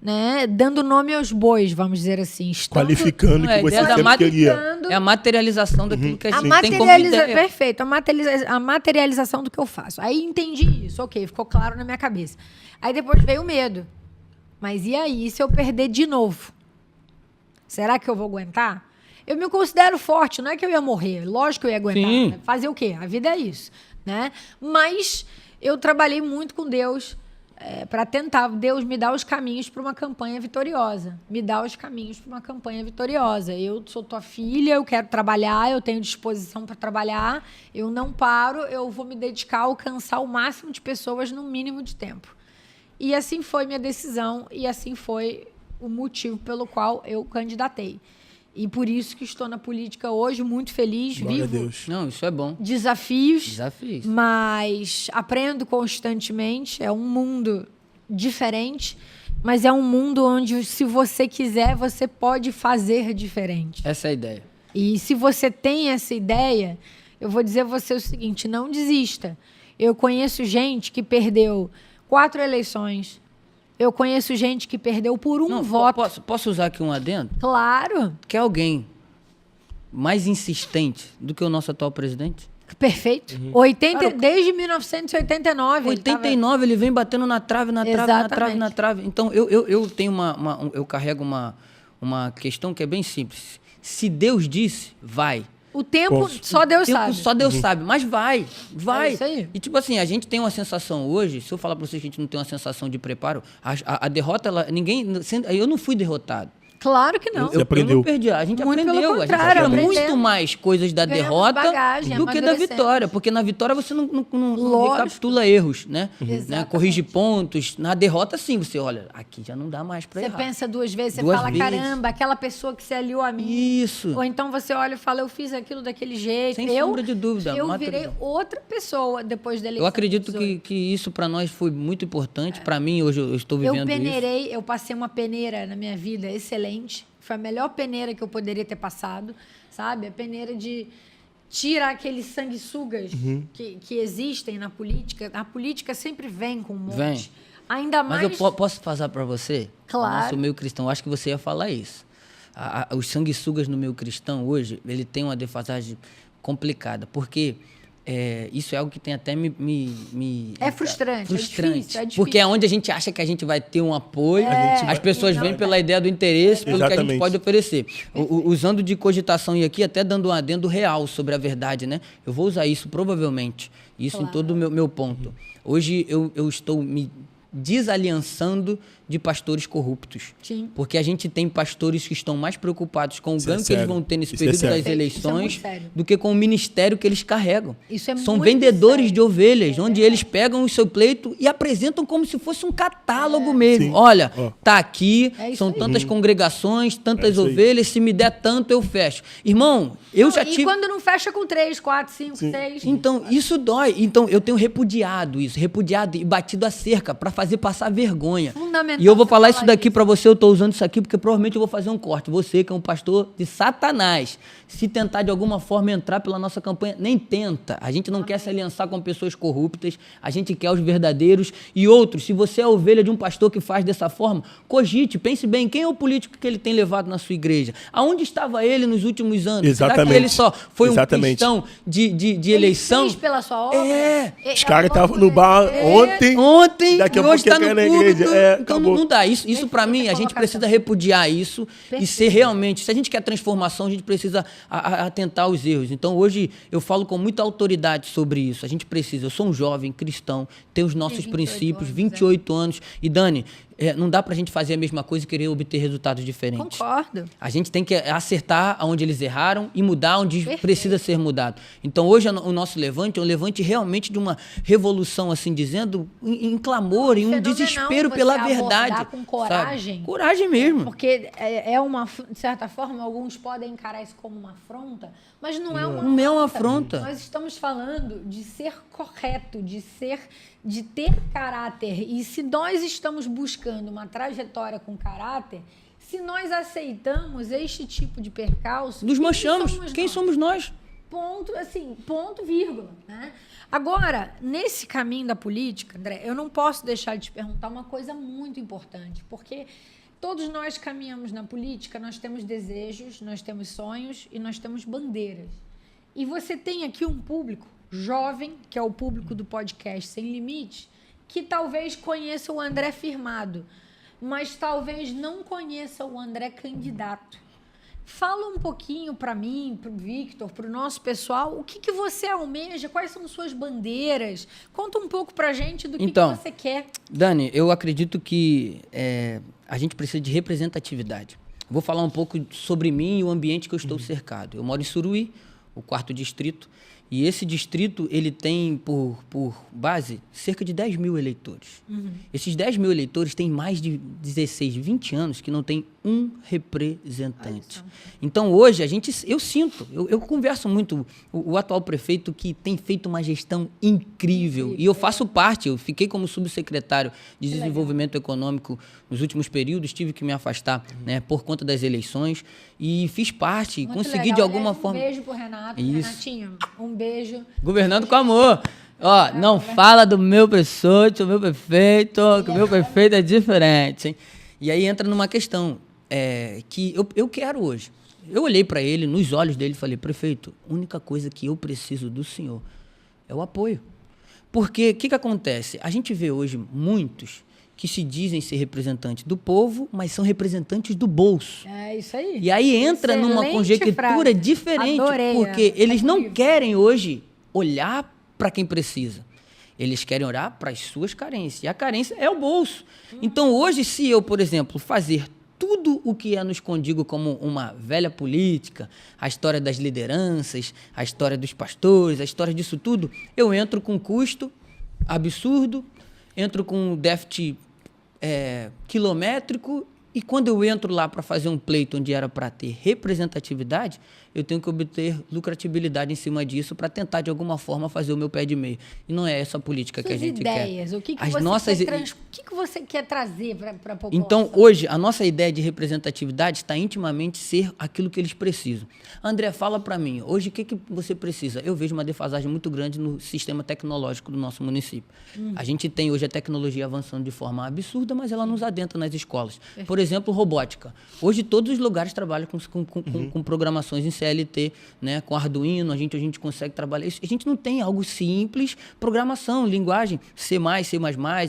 Né? Dando nome aos bois, vamos dizer assim. Qualificando o que você sempre queria. É a materialização daquilo que a gente tem como ideia. Perfeito, a materialização do que eu faço. Aí entendi isso, ok, ficou claro na minha cabeça. Aí depois veio o medo. Mas e aí, se eu perder de novo? Será que eu vou aguentar? Eu me considero forte, não é que eu ia morrer. Lógico que eu ia aguentar. Sim. Fazer o quê? A vida é isso. Né? Mas eu trabalhei muito com Deus. para tentar, Deus me dá os caminhos para uma campanha vitoriosa. Me dá os caminhos para uma campanha vitoriosa. Eu sou tua filha, eu quero trabalhar, eu tenho disposição para trabalhar, eu não paro, eu vou me dedicar a alcançar o máximo de pessoas no mínimo de tempo. E assim foi minha decisão e assim foi o motivo pelo qual eu candidatei. E por isso que estou na política hoje, muito feliz, Glória vivo. a Deus. Não, isso é bom. Desafios, Desafios. mas aprendo constantemente. É um mundo diferente, mas é um mundo onde, se você quiser, você pode fazer diferente. Essa é a ideia. E se você tem essa ideia, eu vou dizer a você o seguinte, não desista. Eu conheço gente que perdeu 4 eleições. Eu conheço gente que perdeu por um voto. Posso usar aqui um adendo? Claro. Quer alguém mais insistente do que o nosso atual presidente? Perfeito. Desde 1989. 89 ele vem batendo na trave, na trave, na trave, na trave. Então, eu tenho eu carrego uma questão que é bem simples. Se Deus disse, vai. O tempo só Deus sabe. Só Deus sabe, mas vai. É isso aí. E tipo assim, a gente tem uma sensação hoje, se eu falar pra vocês que a gente não tem uma sensação de preparo, a derrota, eu não fui derrotado. Claro que não. Eu não perdi, a gente Muito aprendeu. pelo A gente contrário, aprendeu muito aprendemos. mais coisas da Ganhamos derrota bagagem, do que da amadurecemos. vitória. Porque na vitória você não Lógico. recapitula erros, né? Exatamente. Corrige pontos. Na derrota, sim, você olha, aqui já não dá mais pra Você errar. pensa 2 vezes, você Duas fala, vezes. caramba, aquela pessoa que se aliou a mim. Isso. Ou então você olha e fala, eu fiz aquilo daquele jeito. Sem sombra de dúvida. Eu virei outra pessoa depois da eleição. Eu acredito de 18. que isso para nós foi muito importante. Para mim, hoje eu estou vivendo isso. Eu passei uma peneira na minha vida excelente. Foi a melhor peneira que eu poderia ter passado, sabe? A peneira de tirar aqueles sanguessugas que existem na política. A política sempre vem com um monte. Vem. Ainda mais... Mas eu posso falar para você? Claro. O nosso meio cristão, eu acho que você ia falar isso. Os sanguessugas no meio cristão hoje, ele tem uma defasagem complicada, porque isso é algo que tem até É frustrante, é difícil. Porque é onde a gente acha que a gente vai ter um apoio, as pessoas vêm pela ideia do interesse, pelo que a gente Exatamente. pode oferecer. Usando de cogitação e aqui até dando um adendo real sobre a verdade, né? Eu vou usar isso provavelmente, isso em todo o meu ponto. Hoje eu estou me desaliançando de pastores corruptos. Sim. Porque a gente tem pastores que estão mais preocupados com o Isso é ganho que eles sério. vão ter nesse Isso é período sério. das eleições Isso é muito sério. do que com o ministério que eles carregam. Isso é São muito vendedores sério. de ovelhas, onde eles pegam o seu pleito e apresentam como se fosse um catálogo mesmo. Sim. Olha, Ó. tá aqui, É isso são aí. tantas congregações, tantas isso aí. ovelhas, se me der tanto eu fecho. Irmão, eu já E tive... quando não fecha com 3, 4, 5, 6... Então, isso dói. Então, eu tenho repudiado e batido a cerca para fazer passar vergonha. Fundamental E eu vou você falar falar isso daqui isso. para você, eu tô usando isso aqui porque provavelmente eu vou fazer um corte. Você, que é um pastor de Satanás, se tentar de alguma forma entrar pela nossa campanha, nem tenta. A gente não quer se aliançar com pessoas corruptas, a gente quer os verdadeiros. E outros, se você é ovelha de um pastor que faz dessa forma, cogite, pense bem, quem é o político que ele tem levado na sua igreja? Aonde estava ele nos últimos anos? Será que Exatamente. ele só foi um Exatamente. cristão de eleição? Ele fez pela sua obra. Os caras estavam no bar ontem, daqui a e pouco hoje tá quer no na público. igreja. Então Acabou. não dá. Isso para mim, a gente colocação. precisa repudiar isso e Perfeito. ser realmente... Se a gente quer transformação, a gente precisa atentar aos erros. Então hoje eu falo com muita autoridade sobre isso. A gente precisa. Eu sou um jovem cristão, tenho os nossos 28 princípios, anos, 28 anos. E Dani, não dá pra gente fazer a mesma coisa e querer obter resultados diferentes. Concordo. A gente tem que acertar onde eles erraram e mudar onde Perfeito. precisa ser mudado. Então, hoje, o nosso levante é um levante realmente de uma revolução, assim dizendo, em clamor, em um Fenomenal desespero você pela abordar verdade. com coragem. Sabe? Coragem mesmo. Porque de certa forma, alguns podem encarar isso como uma afronta, mas não é uma Não é uma afronta. Nós estamos falando de ser correto, de ter caráter. E se nós estamos buscando uma trajetória com caráter, se nós aceitamos este tipo de percalço... Nos manchamos. Quem nós? somos nós? Ponto, vírgula. Né? Agora, nesse caminho da política, André, eu não posso deixar de te perguntar uma coisa muito importante, porque todos nós caminhamos na política, nós temos desejos, nós temos sonhos e nós temos bandeiras. E você tem aqui um público jovem, que é o público do podcast Sem Limite, que talvez conheça o André firmado, mas talvez não conheça o André candidato. Fala um pouquinho para mim, para o Victor, para o nosso pessoal, o que você almeja, quais são suas bandeiras? Conta um pouco para a gente do que você quer. Dani, eu acredito que a gente precisa de representatividade. Vou falar um pouco sobre mim e o ambiente que eu estou cercado. Eu moro em Suruí, o 4º distrito, e esse distrito ele tem por base cerca de 10 mil eleitores. Esses 10 mil eleitores têm mais de 16, 20 anos que não tem um representante. Então hoje eu converso muito, o atual prefeito que tem feito uma gestão incrível, e eu faço parte, eu fiquei como subsecretário de Desenvolvimento Econômico nos últimos períodos, tive que me afastar, né, por conta das eleições, e fiz parte, muito consegui legal. de alguma forma... Um beijo pro Renato. Renatinho, um beijo. Governando com amor. Ó, não fala do meu pessoa, do meu prefeito, que o meu prefeito é diferente, hein? E aí entra numa questão que eu quero hoje. Eu olhei para ele, nos olhos dele, e falei, prefeito, a única coisa que eu preciso do senhor é o apoio. Porque o que acontece? A gente vê hoje muitos que se dizem ser representantes do povo, mas são representantes do bolso. É isso aí. E aí entra numa conjectura diferente, porque eles não querem hoje olhar para quem precisa. Eles querem olhar para as suas carências. E a carência é o bolso. Então, hoje, se eu, por exemplo, fazer tudo o que nos condigo como uma velha política, a história das lideranças, a história dos pastores, a história disso tudo, eu entro com custo absurdo, entro com déficit quilométrico, e quando eu entro lá para fazer um pleito onde era para ter representatividade, eu tenho que obter lucratibilidade em cima disso para tentar, de alguma forma, fazer o meu pé de meio. E não é essa a política que a gente ideias, quer. O que você quer trazer para a população? Então, hoje, a nossa ideia de representatividade está intimamente ser aquilo que eles precisam. André, fala para mim, hoje o que você precisa? Eu vejo uma defasagem muito grande no sistema tecnológico do nosso município. A gente tem hoje a tecnologia avançando de forma absurda, mas ela nos adentra nas escolas. Por exemplo, robótica. Hoje todos os lugares trabalham com programações em CLT, né? Com Arduino, a gente consegue trabalhar isso. A gente não tem algo simples, programação, linguagem, C++, C++,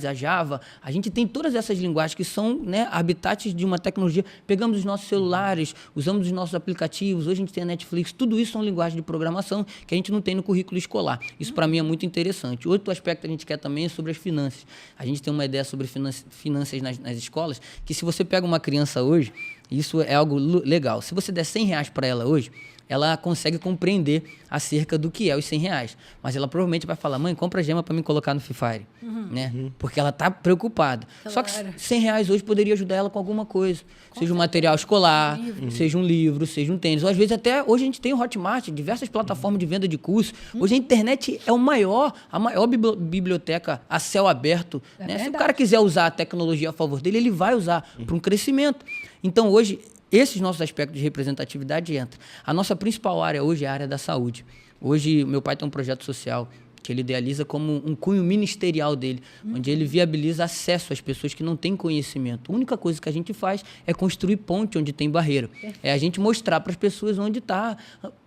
a Java. A gente tem todas essas linguagens que são, né, habitats de uma tecnologia. Pegamos os nossos celulares, usamos os nossos aplicativos, hoje a gente tem a Netflix, tudo isso são linguagens de programação que a gente não tem no currículo escolar. Isso para mim é muito interessante. Outro aspecto que a gente quer também é sobre as finanças. A gente tem uma ideia sobre finanças nas escolas, que se você pega uma criança hoje, isso é algo legal. Se você der R$100 para ela hoje, ela consegue compreender acerca do que é os R$100. Mas ela provavelmente vai falar, mãe, compra gema para mim colocar no Free Fire. Né? Porque ela está preocupada. Claro. Só que R$100 hoje poderia ajudar ela com alguma coisa. Seja um material escolar, seja um livro, seja um tênis. Ou às vezes até, hoje a gente tem o Hotmart, diversas plataformas de venda de curso. Hoje a internet é a maior biblioteca a céu aberto. Né? Se o cara quiser usar a tecnologia a favor dele, ele vai usar para um crescimento. Então hoje, esses nossos aspectos de representatividade entram. A nossa principal área hoje é a área da saúde. Hoje, meu pai tem um projeto social que ele idealiza como um cunho ministerial dele, onde ele viabiliza acesso às pessoas que não têm conhecimento. A única coisa que a gente faz é construir ponte onde tem barreira. É a gente mostrar para as pessoas onde está.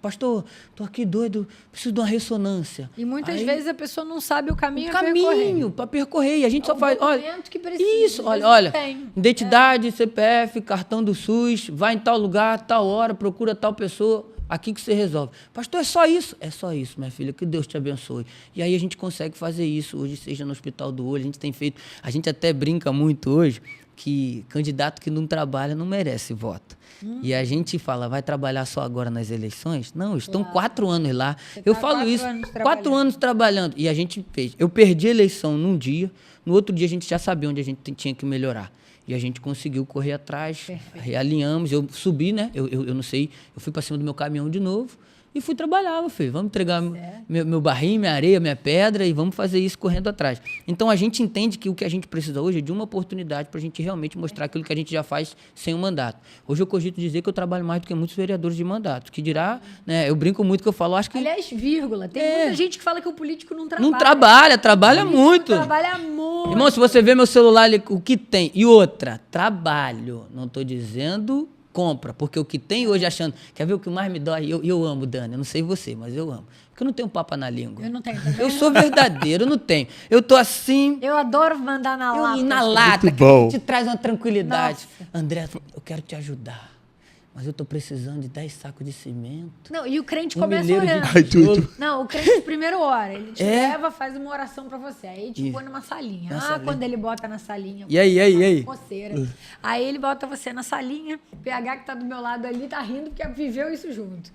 Pastor, estou aqui doido, preciso de uma ressonância. E muitas vezes a pessoa não sabe o caminho para percorrer. E a gente só faz... Olha, que precisa, isso, olha, identidade, CPF, cartão do SUS, vai em tal lugar, tal hora, procura tal pessoa... Aqui que você resolve. Pastor, é só isso? É só isso, minha filha. Que Deus te abençoe. E aí a gente consegue fazer isso hoje, seja no Hospital do Olho. A gente tem feito... A gente até brinca muito hoje que candidato que não trabalha não merece voto. E a gente fala, vai trabalhar só agora nas eleições? Não, estão 4 anos lá. Eu falo isso, 4 anos trabalhando. E a gente fez. Eu perdi a eleição num dia, no outro dia a gente já sabia onde a gente tinha que melhorar. E a gente conseguiu correr atrás, realinhamos, eu subi, né? Eu não sei, eu fui para cima do meu caminhão de novo e fui trabalhar, meu filho. Vamos entregar meu barrinho, minha areia, minha pedra e vamos fazer isso correndo atrás. Então, a gente entende que o que a gente precisa hoje é de uma oportunidade para a gente realmente mostrar aquilo que a gente já faz sem um mandato. Hoje eu cogito dizer que eu trabalho mais do que muitos vereadores de mandato, que dirá, né? Eu brinco muito que eu falo, acho que... Aliás, vírgula, tem muita gente que fala que o político não trabalha. Não trabalha muito. Trabalha muito. Irmão, se você ver meu celular ali, o que tem, e outra, trabalho, não estou dizendo... compra, porque o que tem hoje achando... Quer ver o que mais me dói? Eu amo, Dani, eu não sei você, mas eu amo. Porque eu não tenho papo na língua. Eu não tenho também. Eu sou verdadeiro, eu não tenho. Eu tô assim... Eu adoro mandar na lata. Na lata, que te traz uma tranquilidade. Nossa. André, eu quero te ajudar. mas eu tô precisando de 10 sacos de cimento. Não, e o crente começa milheiro de orando. tijolo. Não, o crente primeiro ora. Ele te leva, faz uma oração pra você. Aí te põe numa salinha. Quando ele bota na salinha. E aí? Coceira. Aí ele bota você na salinha. O PH que tá do meu lado ali tá rindo porque viveu isso junto.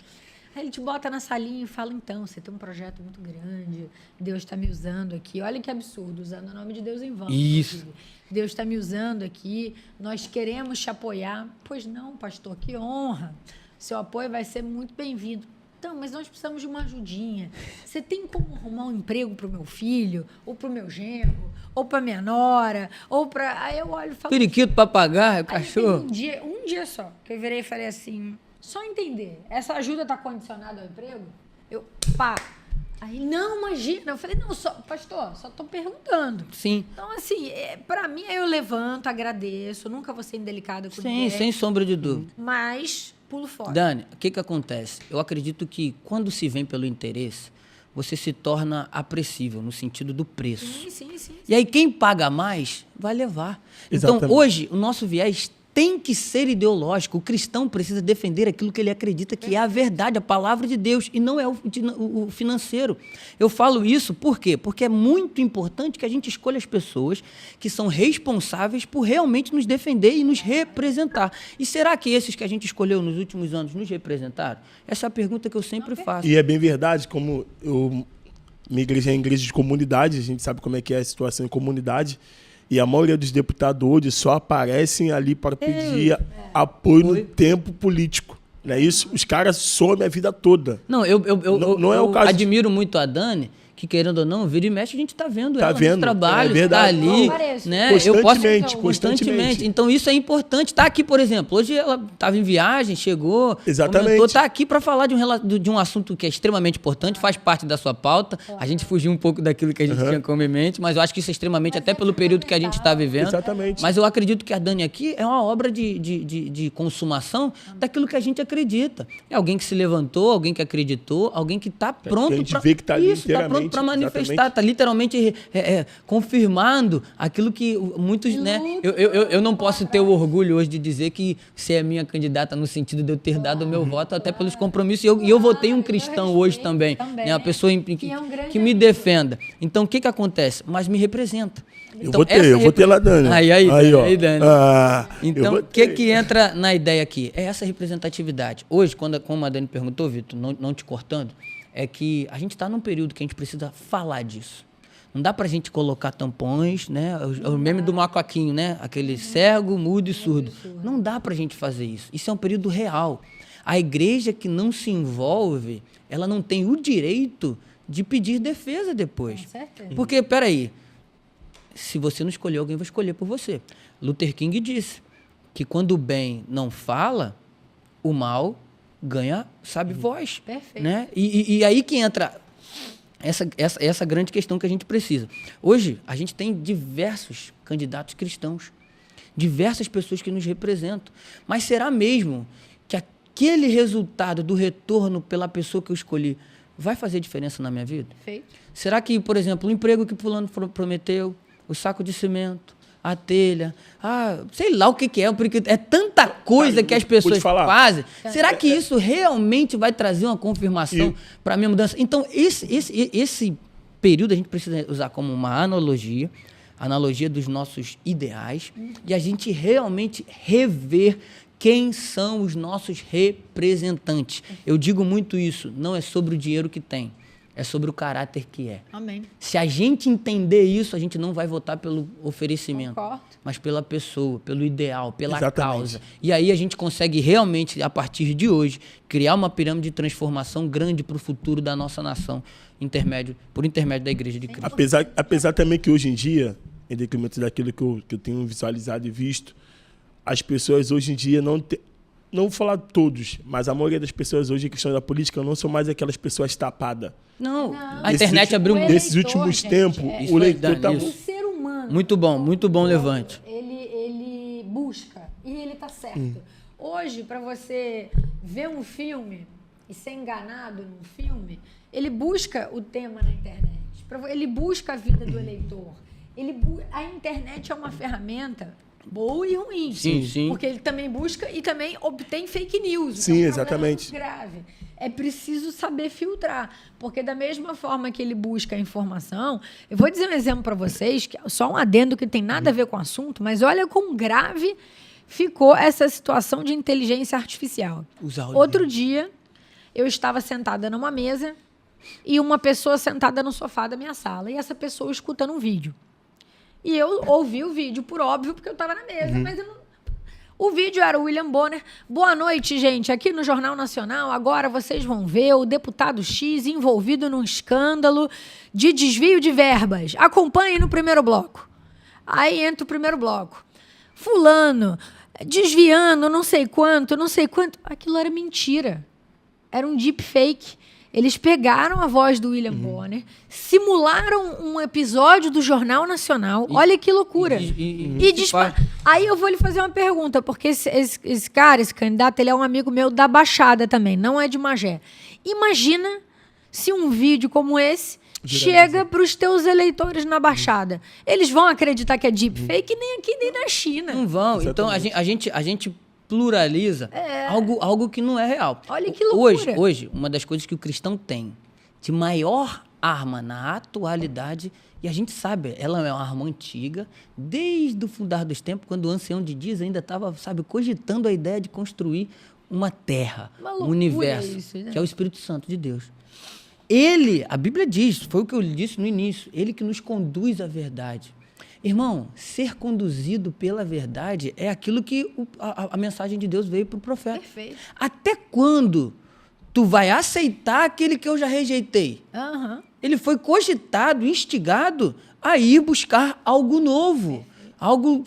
Aí ele te bota na salinha e fala, então, você tem um projeto muito grande, Deus está me usando aqui. Olha que absurdo, usando o nome de Deus em vão. Isso. Deus está me usando aqui, nós queremos te apoiar. Pois não, pastor, que honra. Seu apoio vai ser muito bem-vindo. Então, mas nós precisamos de uma ajudinha. Você tem como arrumar um emprego para o meu filho, ou para o meu genro, ou para minha nora, ou para... Aí eu olho e falo... Periquito, papagaio, cachorro. Um dia só, que eu virei e falei assim... Só entender, essa ajuda está condicionada ao emprego? Aí, não, imagina. Eu falei, não, pastor, só estou perguntando. Sim. Então, assim, para mim, eu levanto, agradeço, nunca vou ser indelicada com ninguém. Sim, sem sombra de dúvida. Mas pulo fora. Dani, o que acontece? Eu acredito que quando se vem pelo interesse, você se torna apressível no sentido do preço. Sim. E aí quem paga mais vai levar. Exatamente. Então, hoje, o nosso viés tem que ser ideológico. O cristão precisa defender aquilo que ele acredita que é a verdade, a palavra de Deus, e não é o financeiro. Eu falo isso por quê? Porque é muito importante que a gente escolha as pessoas que são responsáveis por realmente nos defender e nos representar. E será que esses que a gente escolheu nos últimos anos nos representaram? Essa é a pergunta que eu sempre faço. E é bem verdade, como minha igreja é igreja de comunidade, a gente sabe como é que é a situação em comunidade. E a maioria dos deputados hoje só aparecem ali para pedir apoio no tempo político. Não é isso? Os caras somem a vida toda. Não, eu não é o caso admiro muito a Dani, que querendo ou não, vira e mexe, a gente está vendo ela vendo, nos trabalhos, é está ali. Né? Constantemente. Então, isso é importante. Está aqui, por exemplo, hoje ela estava em viagem, chegou, comentou, está aqui para falar de um assunto que é extremamente importante, faz parte da sua pauta. A gente fugiu um pouco daquilo que a gente tinha como em mente, mas eu acho que isso é extremamente, até pelo período que a gente está vivendo. Exatamente. Mas eu acredito que a Dani aqui é uma obra de consumação daquilo que a gente acredita. É alguém que se levantou, alguém que acreditou, alguém que está pronto para... A gente vê que está ali inteiramente. Para manifestar, está literalmente confirmando aquilo que muitos, né? Eu não posso ter o orgulho hoje de dizer que você é minha candidata no sentido de eu ter dado o meu voto até pelos compromissos. E eu votei um cristão hoje também, né? Uma pessoa que me defenda. Então, o que acontece? Mas me representa. Então, eu votei lá, Dani. Aí, Dani. Então, o que entra na ideia aqui? É essa representatividade. Hoje, como a Dani perguntou, Vitor, não te cortando, é que a gente está num período que a gente precisa falar disso. Não dá para a gente colocar tampões, né? O meme do macaquinho, né? Aquele cego, mudo e surdo. Não dá para a gente fazer isso. Isso é um período real. A igreja que não se envolve, ela não tem o direito de pedir defesa depois. Com certeza. Porque, peraí, se você não escolher, alguém vai escolher por você. Luther King disse que quando o bem não fala, o mal ganha, voz. Perfeito. Né? E aí que entra essa grande questão que a gente precisa. Hoje, a gente tem diversos candidatos cristãos, diversas pessoas que nos representam. Mas será mesmo que aquele resultado do retorno pela pessoa que eu escolhi vai fazer diferença na minha vida? Perfeito. Será que, por exemplo, o emprego que fulano prometeu, o saco de cimento, a telha, sei lá o que é, porque é tanta coisa que as pessoas fazem. Será que isso realmente vai trazer uma confirmação para a minha mudança? Então, esse período a gente precisa usar como uma analogia dos nossos ideais, e a gente realmente rever quem são os nossos representantes. Eu digo muito isso, não é sobre o dinheiro que tem, é sobre o caráter que é. Amém. Se a gente entender isso, a gente não vai votar pelo oferecimento, Concordo. mas pela pessoa, pelo ideal, pela Exatamente. causa. E aí a gente consegue realmente, a partir de hoje, criar uma pirâmide de transformação grande para o futuro da nossa nação, por intermédio da Igreja de Cristo. Apesar também que hoje em dia, em decremento daquilo que eu tenho visualizado e visto, as pessoas hoje em dia não vou falar todos, mas a maioria das pessoas hoje, em questão da política, não são mais aquelas pessoas tapadas. Não. A internet abriu muito. Nesses últimos tempos, o leitor está... O ser humano. Muito bom, Levante. Ele busca e ele está certo. Hoje, para você ver um filme e ser enganado num filme, ele busca o tema na internet. Ele busca a vida do eleitor. A internet é uma ferramenta Boa e ruim. Sim, sim. Porque ele também busca e também obtém fake news. Sim, é um exatamente. problema muito grave. É preciso saber filtrar. Porque da mesma forma que ele busca a informação... Eu vou dizer um exemplo para vocês, que é só um adendo que tem nada a ver com o assunto, mas olha quão grave ficou essa situação de inteligência artificial. Outro dia, eu estava sentada numa mesa e uma pessoa sentada no sofá da minha sala. E essa pessoa escutando um vídeo. E eu ouvi o vídeo, por óbvio, porque eu estava na mesa, mas eu não... O vídeo era o William Bonner. Boa noite, gente. Aqui no Jornal Nacional, agora vocês vão ver o deputado X envolvido num escândalo de desvio de verbas. Acompanhe no primeiro bloco. Aí entra o primeiro bloco. Fulano, desviando não sei quanto. Aquilo era mentira. Era um deepfake. Eles pegaram a voz do William Bonner, simularam um episódio do Jornal Nacional. Olha que loucura. Aí eu vou lhe fazer uma pergunta, porque esse cara, esse candidato, ele é um amigo meu da Baixada também, não é de Magé. Imagina se um vídeo como esse chega para os teus eleitores na Baixada. Eles vão acreditar que é deepfake nem aqui, nem na China. Não vão. Exatamente. Então, a gente pluraliza algo que não é real. Olha que loucura. Hoje, uma das coisas que o cristão tem de maior arma na atualidade, e a gente sabe, ela é uma arma antiga, desde o fundar dos tempos, quando o ancião de dias ainda estava, cogitando a ideia de construir uma terra, um universo, isso, né? Que é o Espírito Santo de Deus. Ele, a Bíblia diz, foi o que eu disse no início, ele que nos conduz à verdade. Irmão, ser conduzido pela verdade é aquilo que a mensagem de Deus veio para o profeta. Perfeito. Até quando tu vai aceitar aquele que eu já rejeitei? Ele foi cogitado, instigado a ir buscar algo novo. Algo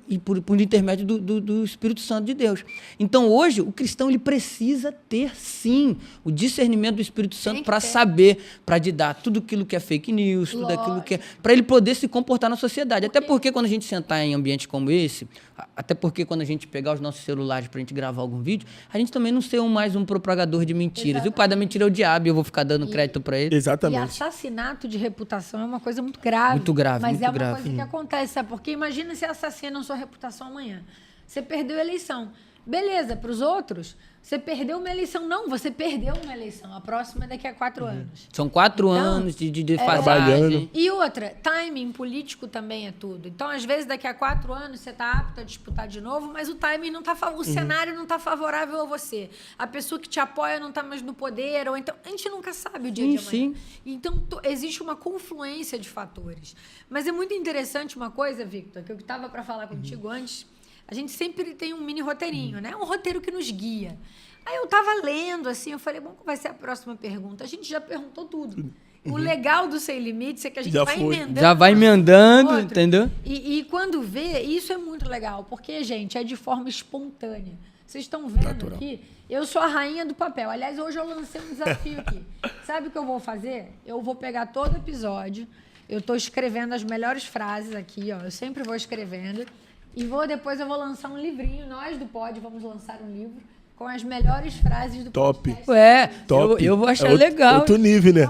e por intermédio do Espírito Santo de Deus. Então, hoje, o cristão ele precisa ter, sim, o discernimento do Espírito Santo para saber, para dar tudo aquilo que é fake news, tudo aquilo que é... Para ele poder se comportar na sociedade. Até porque, quando a gente sentar em ambientes como esse, até porque quando a gente pegar os nossos celulares para a gente gravar algum vídeo, a gente também não ser mais um propagador de mentiras. Exatamente. E o pai da mentira é o diabo, e eu vou ficar dando crédito para ele. Exatamente. E assassinato de reputação é uma coisa muito grave. Muito grave, mas muito é grave. Uma coisa que acontece, sabe? Porque imagina se assassinam sua reputação amanhã. Você perdeu a eleição. Beleza, para os outros, você perdeu uma eleição. Não, você perdeu uma eleição. A próxima é daqui a 4 anos. São 4 anos de defasagem. E outra, timing político também é tudo. Então, às vezes, daqui a 4 anos, você está apto a disputar de novo, mas o timing não está o cenário não está favorável a você. A pessoa que te apoia não está mais no poder, ou então... A gente nunca sabe o dia de amanhã. Sim. Então, existe uma confluência de fatores. Mas é muito interessante uma coisa, Victor, que eu estava para falar contigo antes. A gente sempre tem um mini roteirinho, né? Um roteiro que nos guia. Aí eu estava lendo, assim, eu falei, bom, qual vai ser a próxima pergunta? A gente já perguntou tudo. O legal do Sem Limites é que a gente vai emendando. Já vai emendando, entendeu? E quando vê, isso é muito legal, porque, gente, é de forma espontânea. Vocês estão vendo aqui, eu sou a rainha do papel. Aliás, hoje eu lancei um desafio aqui. Sabe o que eu vou fazer? Eu vou pegar todo episódio, eu estou escrevendo as melhores frases aqui, ó. Eu sempre vou escrevendo. E depois eu vou lançar um livrinho, nós do Pod vamos lançar um livro com as melhores frases do podcast. Top. Eu vou achar legal. Outro nível, né?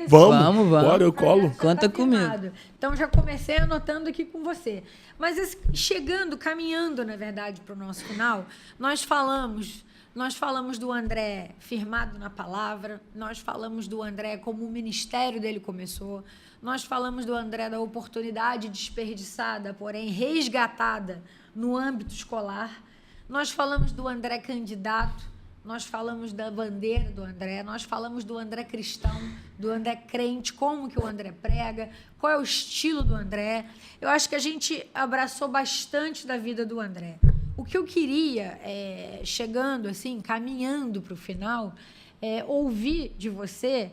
Vamos. Bora, eu colo. Conta comigo. Então, já comecei anotando aqui com você. Mas caminhando, na verdade, para o nosso final, nós falamos do André firmado na palavra, nós falamos do André como o ministério dele começou, nós falamos do André da oportunidade desperdiçada, porém resgatada no âmbito escolar, nós falamos do André candidato, nós falamos da bandeira do André, nós falamos do André cristão, do André crente, como que o André prega, qual é o estilo do André. Eu acho que a gente abraçou bastante da vida do André. O que eu queria, chegando assim, caminhando para o final, ouvir de você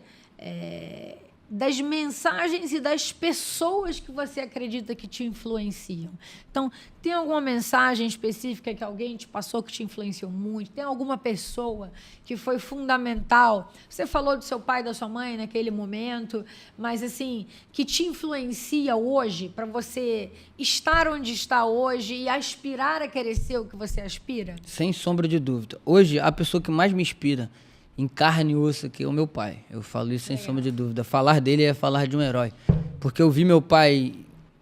das mensagens e das pessoas que você acredita que te influenciam. Então, tem alguma mensagem específica que alguém te passou que te influenciou muito? Tem alguma pessoa que foi fundamental? Você falou do seu pai e da sua mãe naquele momento, mas assim, que te influencia hoje para você estar onde está hoje e aspirar a querer ser o que você aspira? Sem sombra de dúvida. Hoje, a pessoa que mais me inspira em carne e osso aqui é o meu pai. Eu falo isso sem sombra de dúvida. Falar dele é falar de um herói. Porque eu vi meu pai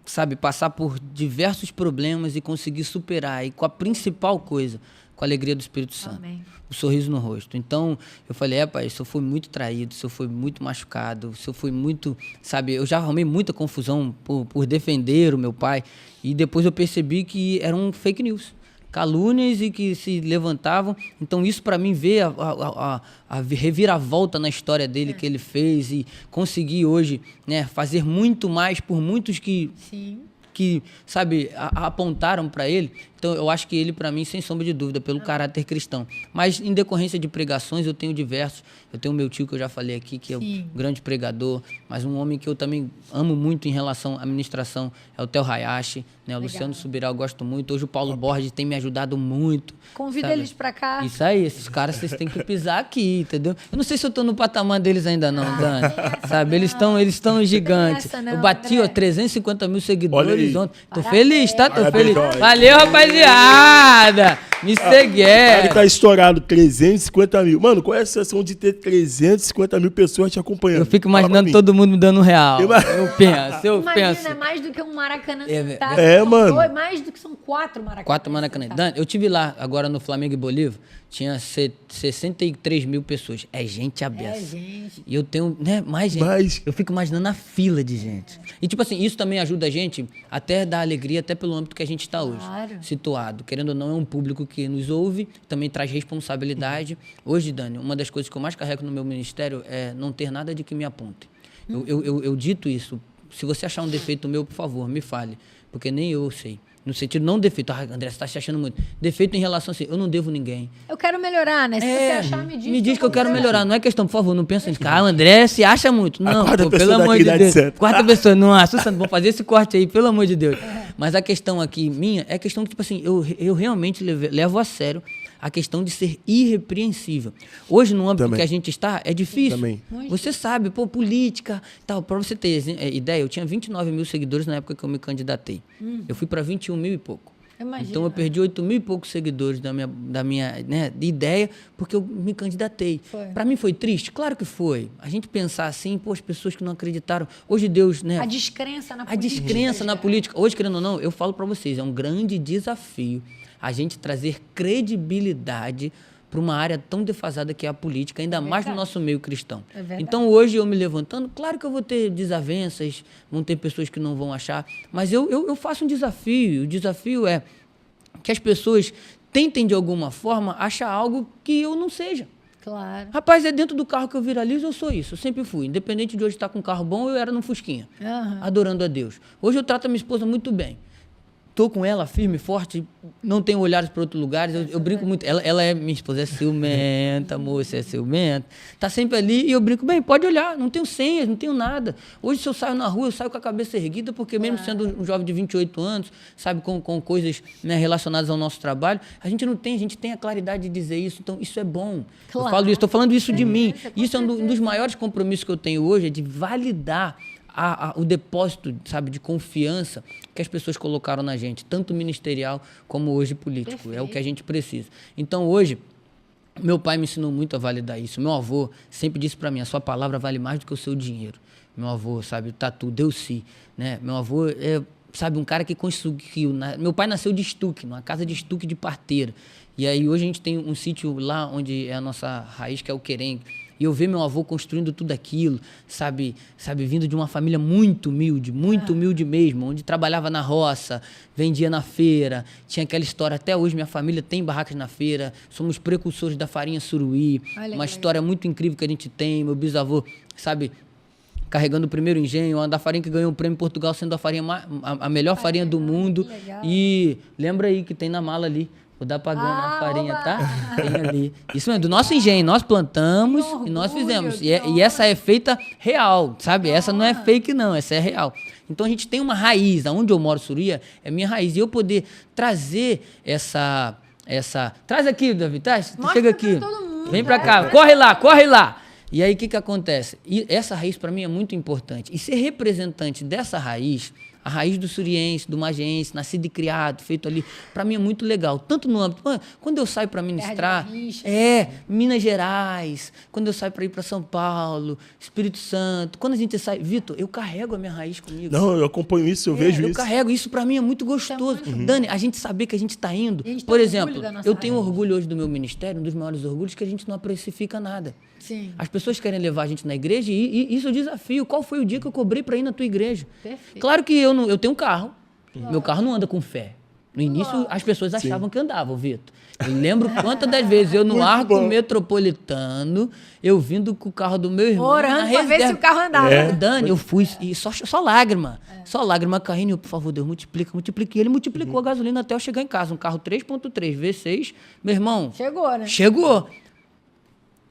sabe, passar por diversos problemas e conseguir superar. E com a principal coisa, com a alegria do Espírito Santo. Amém. O sorriso no rosto. Então, eu falei, pai, se eu fui muito traído, se eu fui muito machucado, se eu fui muito, sabe, eu já arrumei muita confusão por defender o meu pai. E depois eu percebi que eram fake news. Calúnias e que se levantavam. Então, isso para mim, ver a reviravolta na história dele que ele fez e conseguir hoje, né, fazer muito mais por muitos que... Sim. que, sabe, apontaram para ele. Então, eu acho que ele, para mim, sem sombra de dúvida, pelo caráter cristão. Mas, em decorrência de pregações, eu tenho diversos. Eu tenho o meu tio, que eu já falei aqui, que é um grande pregador, mas um homem que eu também amo muito em relação à ministração, é o Theo Hayashi, né? O Luciano Subirá, eu gosto muito. Hoje o Paulo Borges tem me ajudado muito. Convida sabe? eles para cá. Isso aí, esses caras, vocês têm que pisar aqui, entendeu? Eu não sei se eu tô no patamar deles ainda não, Dani. Sabe, eles estão gigantes. Essa não, eu bati, André. 350 mil seguidores ontem. Tô Parabéns. feliz, tá? Tô Parabéns, feliz. olha. Valeu, rapaziada! Me segue. Ele tá estourado, 350 mil. Mano, qual é a sensação de ter 350 mil pessoas te acompanhando? Eu fico Fala pra imaginando mim. todo mundo me dando real. Eu Imagina, penso. é mais do que um Maracanã. É, mano. Mais do que são 4 Maracanã. 4 Maracanã. Dan, eu tive lá, agora no Flamengo e Bolívar, tinha 63 mil pessoas. É gente aberta. É, gente. E eu tenho, né, mais gente. Mas- Eu fico imaginando a fila de gente. E, tipo assim, isso também ajuda a gente até dar alegria, até pelo âmbito que a gente está hoje. Claro. Situado. Querendo ou não, é um público que nos ouve, também traz responsabilidade. Hoje, Dani, uma das coisas que eu mais carrego no meu ministério é não ter nada de que me aponte. Eu dito isso. Se você achar um defeito meu, por favor, me fale. Porque nem eu sei. No sentido, não defeito. Ah, André, você está se achando muito. Defeito em relação assim, eu não devo ninguém. Eu quero melhorar, né? Se você achar, me diz. Que eu quero melhorar. Não é questão, por favor, não pensa nisso. Ah, o André se acha muito. Não, quarta pô, pessoa pelo da amor de Trindade Deus. Santa. Quarta pessoa, não, Santo, vamos fazer esse corte aí, pelo amor de Deus. Mas a questão aqui minha é a questão que, tipo assim, eu realmente levo a sério a questão de ser irrepreensível. Hoje, no âmbito Também. que a gente está, é difícil. Também. Você sabe, pô, política, tal. Para você ter ideia, eu tinha 29 mil seguidores na época que eu me candidatei. Eu fui para 21 mil e pouco. Imagina. Então eu perdi 8 mil e poucos seguidores da minha né, ideia, porque eu me candidatei. Para mim foi triste? Claro que foi. A gente pensar assim, pô, as pessoas que não acreditaram. Hoje Deus, né? A descrença na A política. descrença na política. Hoje, querendo ou não, eu falo para vocês, é um grande desafio a gente trazer credibilidade para uma área tão defasada que é a política, ainda mais no nosso meio cristão. É verdade. Então, hoje, eu me levantando, claro que eu vou ter desavenças, vão ter pessoas que não vão achar, mas eu faço um desafio. O desafio é que as pessoas tentem, de alguma forma, achar algo que eu não seja. Claro. Rapaz, é dentro do carro que eu viralizo, eu sou isso. Eu sempre fui. Independente de hoje estar com um carro bom, eu era no Fusquinha, adorando a Deus. Hoje eu trato a minha esposa muito bem. Tô com ela firme, forte, não tenho olhares para outros lugares. Eu brinco muito. Ela é, minha esposa é ciumenta, moça, é ciumenta. Tá sempre ali e eu brinco, bem, pode olhar, não tenho senhas, não tenho nada. Hoje, se eu saio na rua, eu saio com a cabeça erguida, porque mesmo sendo um jovem de 28 anos, sabe, com coisas, né, relacionadas ao nosso trabalho, a gente tem a claridade de dizer isso, então isso é bom. Claro. Eu falo isso, estou falando isso de mim. Com Isso é um dos maiores compromissos que eu tenho hoje, é de validar o depósito, sabe, de confiança que as pessoas colocaram na gente, tanto ministerial como hoje político. Perfeito. É o que a gente precisa. Então, hoje, meu pai me ensinou muito a validar isso. Meu avô sempre disse para mim, a sua palavra vale mais do que o seu dinheiro. Meu avô, sabe, Tatu, Deuci, né? Meu avô é, sabe, um cara que conseguiu... Meu pai nasceu de estuque, numa casa de estuque de parteira. E aí, hoje a gente tem um sítio lá onde é a nossa raiz, que é o Querem. E eu ver meu avô construindo tudo aquilo, sabe, vindo de uma família muito humilde mesmo, onde trabalhava na roça, vendia na feira, tinha aquela história, até hoje minha família tem barracas na feira, somos precursores da farinha suruí, uma história muito incrível que a gente tem, meu bisavô, sabe, carregando o primeiro engenho, a da farinha que ganhou o prêmio em Portugal, sendo a melhor farinha do mundo. E lembra aí que tem na mala ali. Vou dar pagando a farinha, tá? Tem ali. Isso mesmo, do nosso engenho. Nós plantamos e nós fizemos. E essa é feita real, sabe? Essa não é fake, não. Essa é real. Então, a gente tem uma raiz. Onde eu moro, Suruí, é minha raiz. E eu poder trazer essa... Traz aqui, Davi, tá? Chega aqui. Vem pra cá. Corre lá. E aí, o que acontece? E essa raiz, para mim, é muito importante. E ser representante dessa raiz, A raiz do suriense, do magiense, nascido e criado, feito ali, para mim é muito legal. Tanto no âmbito, quando eu saio para ministrar, Minas Gerais, quando eu saio para ir para São Paulo, Espírito Santo, quando a gente sai, Vitor, eu carrego a minha raiz comigo. Não, eu acompanho isso, eu vejo isso. Eu carrego, isso para mim é muito gostoso. Dani, a gente saber que a gente está indo, por exemplo, eu tenho orgulho hoje do meu ministério, um dos maiores orgulhos que a gente não precifica nada. Sim. As pessoas querem levar a gente na igreja e isso é o desafio. Qual foi o dia que eu cobrei para ir na tua igreja? Perfeito. Claro que eu tenho um carro. Meu carro não anda com fé. No início, as pessoas achavam que andavam, Vitor. Eu lembro quantas das vezes eu no arco metropolitano, eu vindo com o carro do meu irmão. Orando para ver se o carro andava. Dani, eu fui e só lágrima. Só lágrima caindo. Eu, por favor, Deus, multiplica. E ele multiplicou a gasolina até eu chegar em casa. Um carro 3.3 V6. Meu irmão. Chegou, né? Chegou.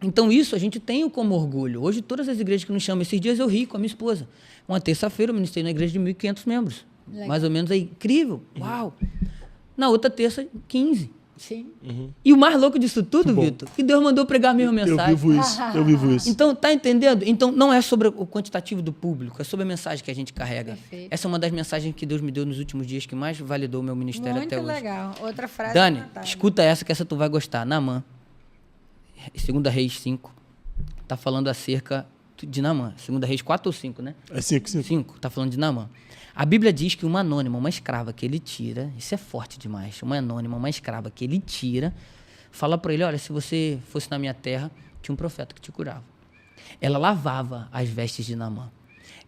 Então, isso a gente tem como orgulho. Hoje, todas as igrejas que nos chamam, esses dias eu ri com a minha esposa. Uma terça-feira, eu ministrei na igreja de 1.500 membros. Legal. Mais ou menos aí. Incrível. Uau. Na outra terça, 15. Sim. E o mais louco disso tudo, Vitor, que Deus mandou pregar a mesma mensagem. Eu vivo isso. Então, tá entendendo? Então, não é sobre o quantitativo do público, é sobre a mensagem que a gente carrega. Perfeito. Essa é uma das mensagens que Deus me deu nos últimos dias, que mais validou o meu ministério até hoje. Muito legal. Outra frase. Dani, escuta essa, que essa tu vai gostar. Naamã, 2 Reis 5, tá falando acerca de Naamã. 2 Reis 4 ou 5, né? É 5. 5, tá falando de Naamã. A Bíblia diz que uma anônima, uma escrava que ele tira, isso é forte demais, uma anônima, uma escrava que ele tira, fala para ele, olha, se você fosse na minha terra, tinha um profeta que te curava. Ela lavava as vestes de Naamã.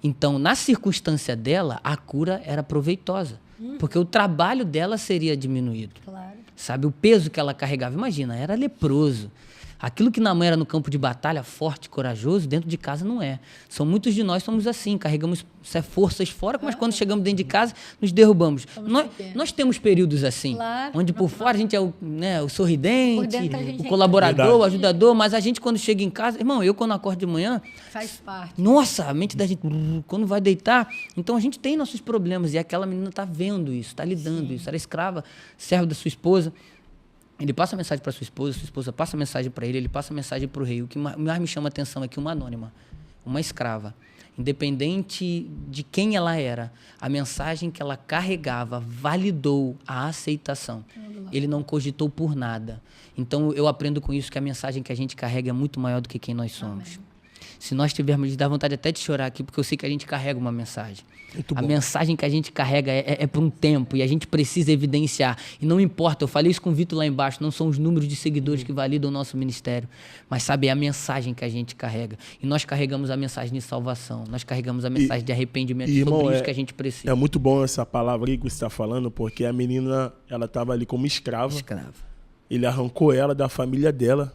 Então, na circunstância dela, a cura era proveitosa, porque o trabalho dela seria diminuído. Claro. Sabe, o peso que ela carregava, imagina, era leproso. Aquilo que Naamã era no campo de batalha, forte, corajoso, dentro de casa não é. Muitos de nós somos assim, carregamos forças fora, mas quando chegamos dentro de casa, nos derrubamos. Nós temos períodos assim, claro, onde por fora a gente é o sorridente, o colaborador, o ajudador, mas a gente quando chega em casa, irmão, eu quando acordo de manhã, faz parte. Nossa, a mente da gente, quando vai deitar, então a gente tem nossos problemas e aquela menina está vendo isso, está lidando isso, era escrava, servo da sua esposa. Ele passa a mensagem para sua esposa passa a mensagem para ele passa a mensagem para o rei. O que mais me chama a atenção é que uma anônima, uma escrava, independente de quem ela era, a mensagem que ela carregava validou a aceitação. Ele não cogitou por nada. Então, eu aprendo com isso que a mensagem que a gente carrega é muito maior do que quem nós somos. Amém. Se nós tivermos, dá vontade até de chorar aqui, porque eu sei que a gente carrega uma mensagem. A mensagem que a gente carrega é por um tempo e a gente precisa evidenciar. E não importa, eu falei isso com o Vitor lá embaixo, não são os números de seguidores que validam o nosso ministério, mas sabe, é a mensagem que a gente carrega. E nós carregamos a mensagem de salvação, nós carregamos a mensagem de arrependimento, sobre isso que a gente precisa. É muito bom essa palavra aí que você está falando, porque a menina, ela estava ali como escrava. Ele arrancou ela da família dela,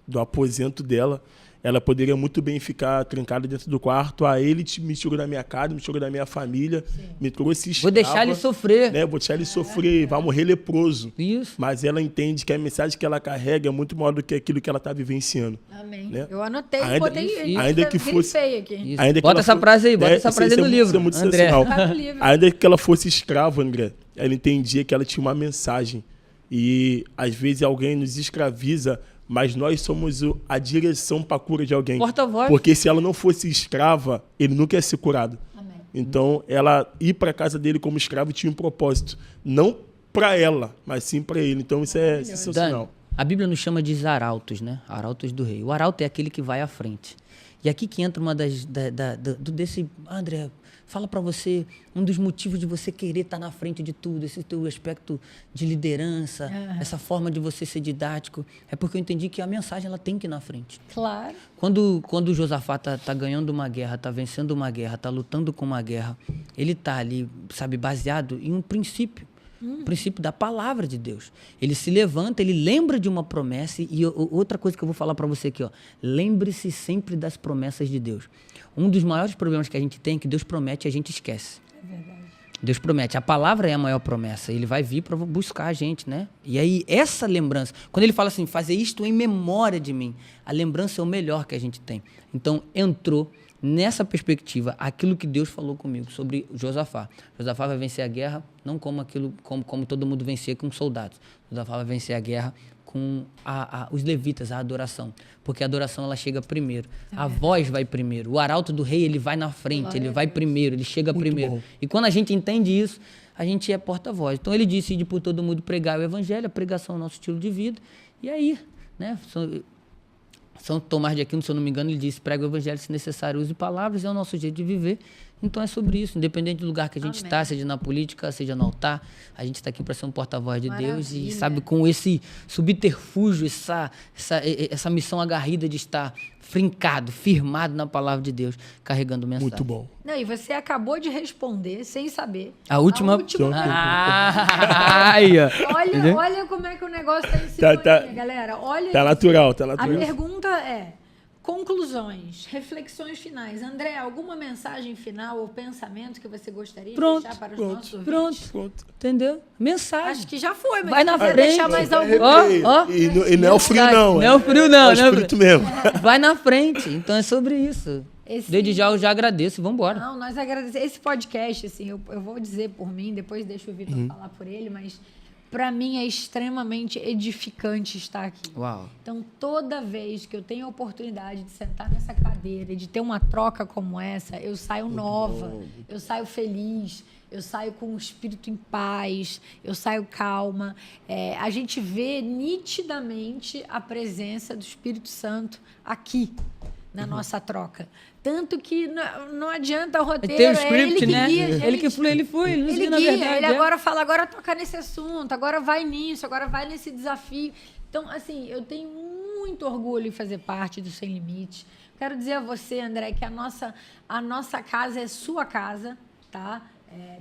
do aposento dela. Ela poderia muito bem ficar trancada dentro do quarto. Ele me tirou da minha casa, me tirou da minha família, me trouxe escrava. Vou deixar ele sofrer. Né? Vou deixar ele sofrer, vai morrer leproso. Isso. Mas ela entende que a mensagem que ela carrega é muito maior do que aquilo que ela está vivenciando. Amém. Né? Eu anotei e botei ainda que fosse aqui. Ainda que bota essa frase aí, bota essa frase aí no livro. Isso é muito André. Ainda que ela fosse escrava, André, ela entendia que ela tinha uma mensagem. E às vezes alguém nos escraviza, mas nós somos a direção para a cura de alguém. Porta-voz. Porque se ela não fosse escrava, ele nunca ia ser curado. Amém. Então, ela ir para a casa dele como escravo tinha um propósito. Não para ela, mas sim para ele. Então, isso é sensacional. Dani, a Bíblia nos chama de arautos, né? Arautos do rei. O arauto é aquele que vai à frente. E aqui que entra uma desse... André, fala para você um dos motivos de você querer estar na frente de tudo, esse teu aspecto de liderança, essa forma de você ser didático. É porque eu entendi que a mensagem ela tem que ir na frente. Claro. Quando o Josafá tá ganhando uma guerra, tá vencendo uma guerra, tá lutando com uma guerra, ele tá ali, sabe, baseado em um princípio. O princípio da palavra de Deus. Ele se levanta, ele lembra de uma promessa e outra coisa que eu vou falar para você aqui, ó, lembre-se sempre das promessas de Deus. Um dos maiores problemas que a gente tem é que Deus promete e a gente esquece. É verdade. Deus promete. A palavra é a maior promessa. Ele vai vir para buscar a gente, né? E aí, essa lembrança, quando ele fala assim, fazer isto em memória de mim, a lembrança é o melhor que a gente tem. Então, entrou nessa perspectiva, aquilo que Deus falou comigo sobre Josafá. Josafá vai vencer a guerra não como todo mundo vencia com soldados. Josafá vai vencer a guerra com os levitas, a adoração. Porque a adoração, ela chega primeiro. A voz vai primeiro. O arauto do rei, ele vai na frente, ele vai primeiro, ele chega primeiro. E quando a gente entende isso, a gente é porta-voz. Então ele disse de por todo mundo pregar o evangelho, a pregação é o nosso estilo de vida. E aí, né? São Tomás de Aquino, se eu não me engano, ele disse: prega o evangelho, se necessário, use palavras, é o nosso jeito de viver. Então é sobre isso, independente do lugar que a gente está, seja na política, seja no altar, a gente está aqui para ser um porta-voz de Deus e, sabe, com esse subterfúgio, essa missão agarrida de estar fincado, firmado na palavra de Deus, carregando mensagem. Muito bom. Não, e você acabou de responder, sem saber. A última... Olha como é que o negócio está em sintonia, galera. Olha tá natural, tá natural. A pergunta é: conclusões, reflexões finais. André, alguma mensagem final ou pensamento que você gostaria de deixar para os nossos ouvintes? Pronto. Entendeu? Mensagem. Acho que já foi, mas vai na frente. Deixar mais algum. E não é o frio, não. Não é o frio, não. É o espírito mesmo. Vai na frente. Então é sobre isso. Desde já eu já agradeço. Vamos embora. Não, nós agradecemos. Esse podcast, assim, eu vou dizer por mim, depois deixo o Vitor falar por ele, mas para mim é extremamente edificante estar aqui. Uau. Então, toda vez que eu tenho a oportunidade de sentar nessa cadeira e de ter uma troca como essa, eu saio nova, eu saio feliz, eu saio com o espírito em paz, eu saio calma. A gente vê nitidamente a presença do Espírito Santo aqui na nossa troca. Tanto que não adianta o roteiro, tem o script, ele que né? guia, gente. Ele que flui, ele não ele guia, na guia, verdade. ele agora fala, agora toca nesse assunto, agora vai nisso, agora vai nesse desafio. Então, assim, eu tenho muito orgulho em fazer parte do Sem Limite. Quero dizer a você, André, que a nossa casa é sua casa, tá?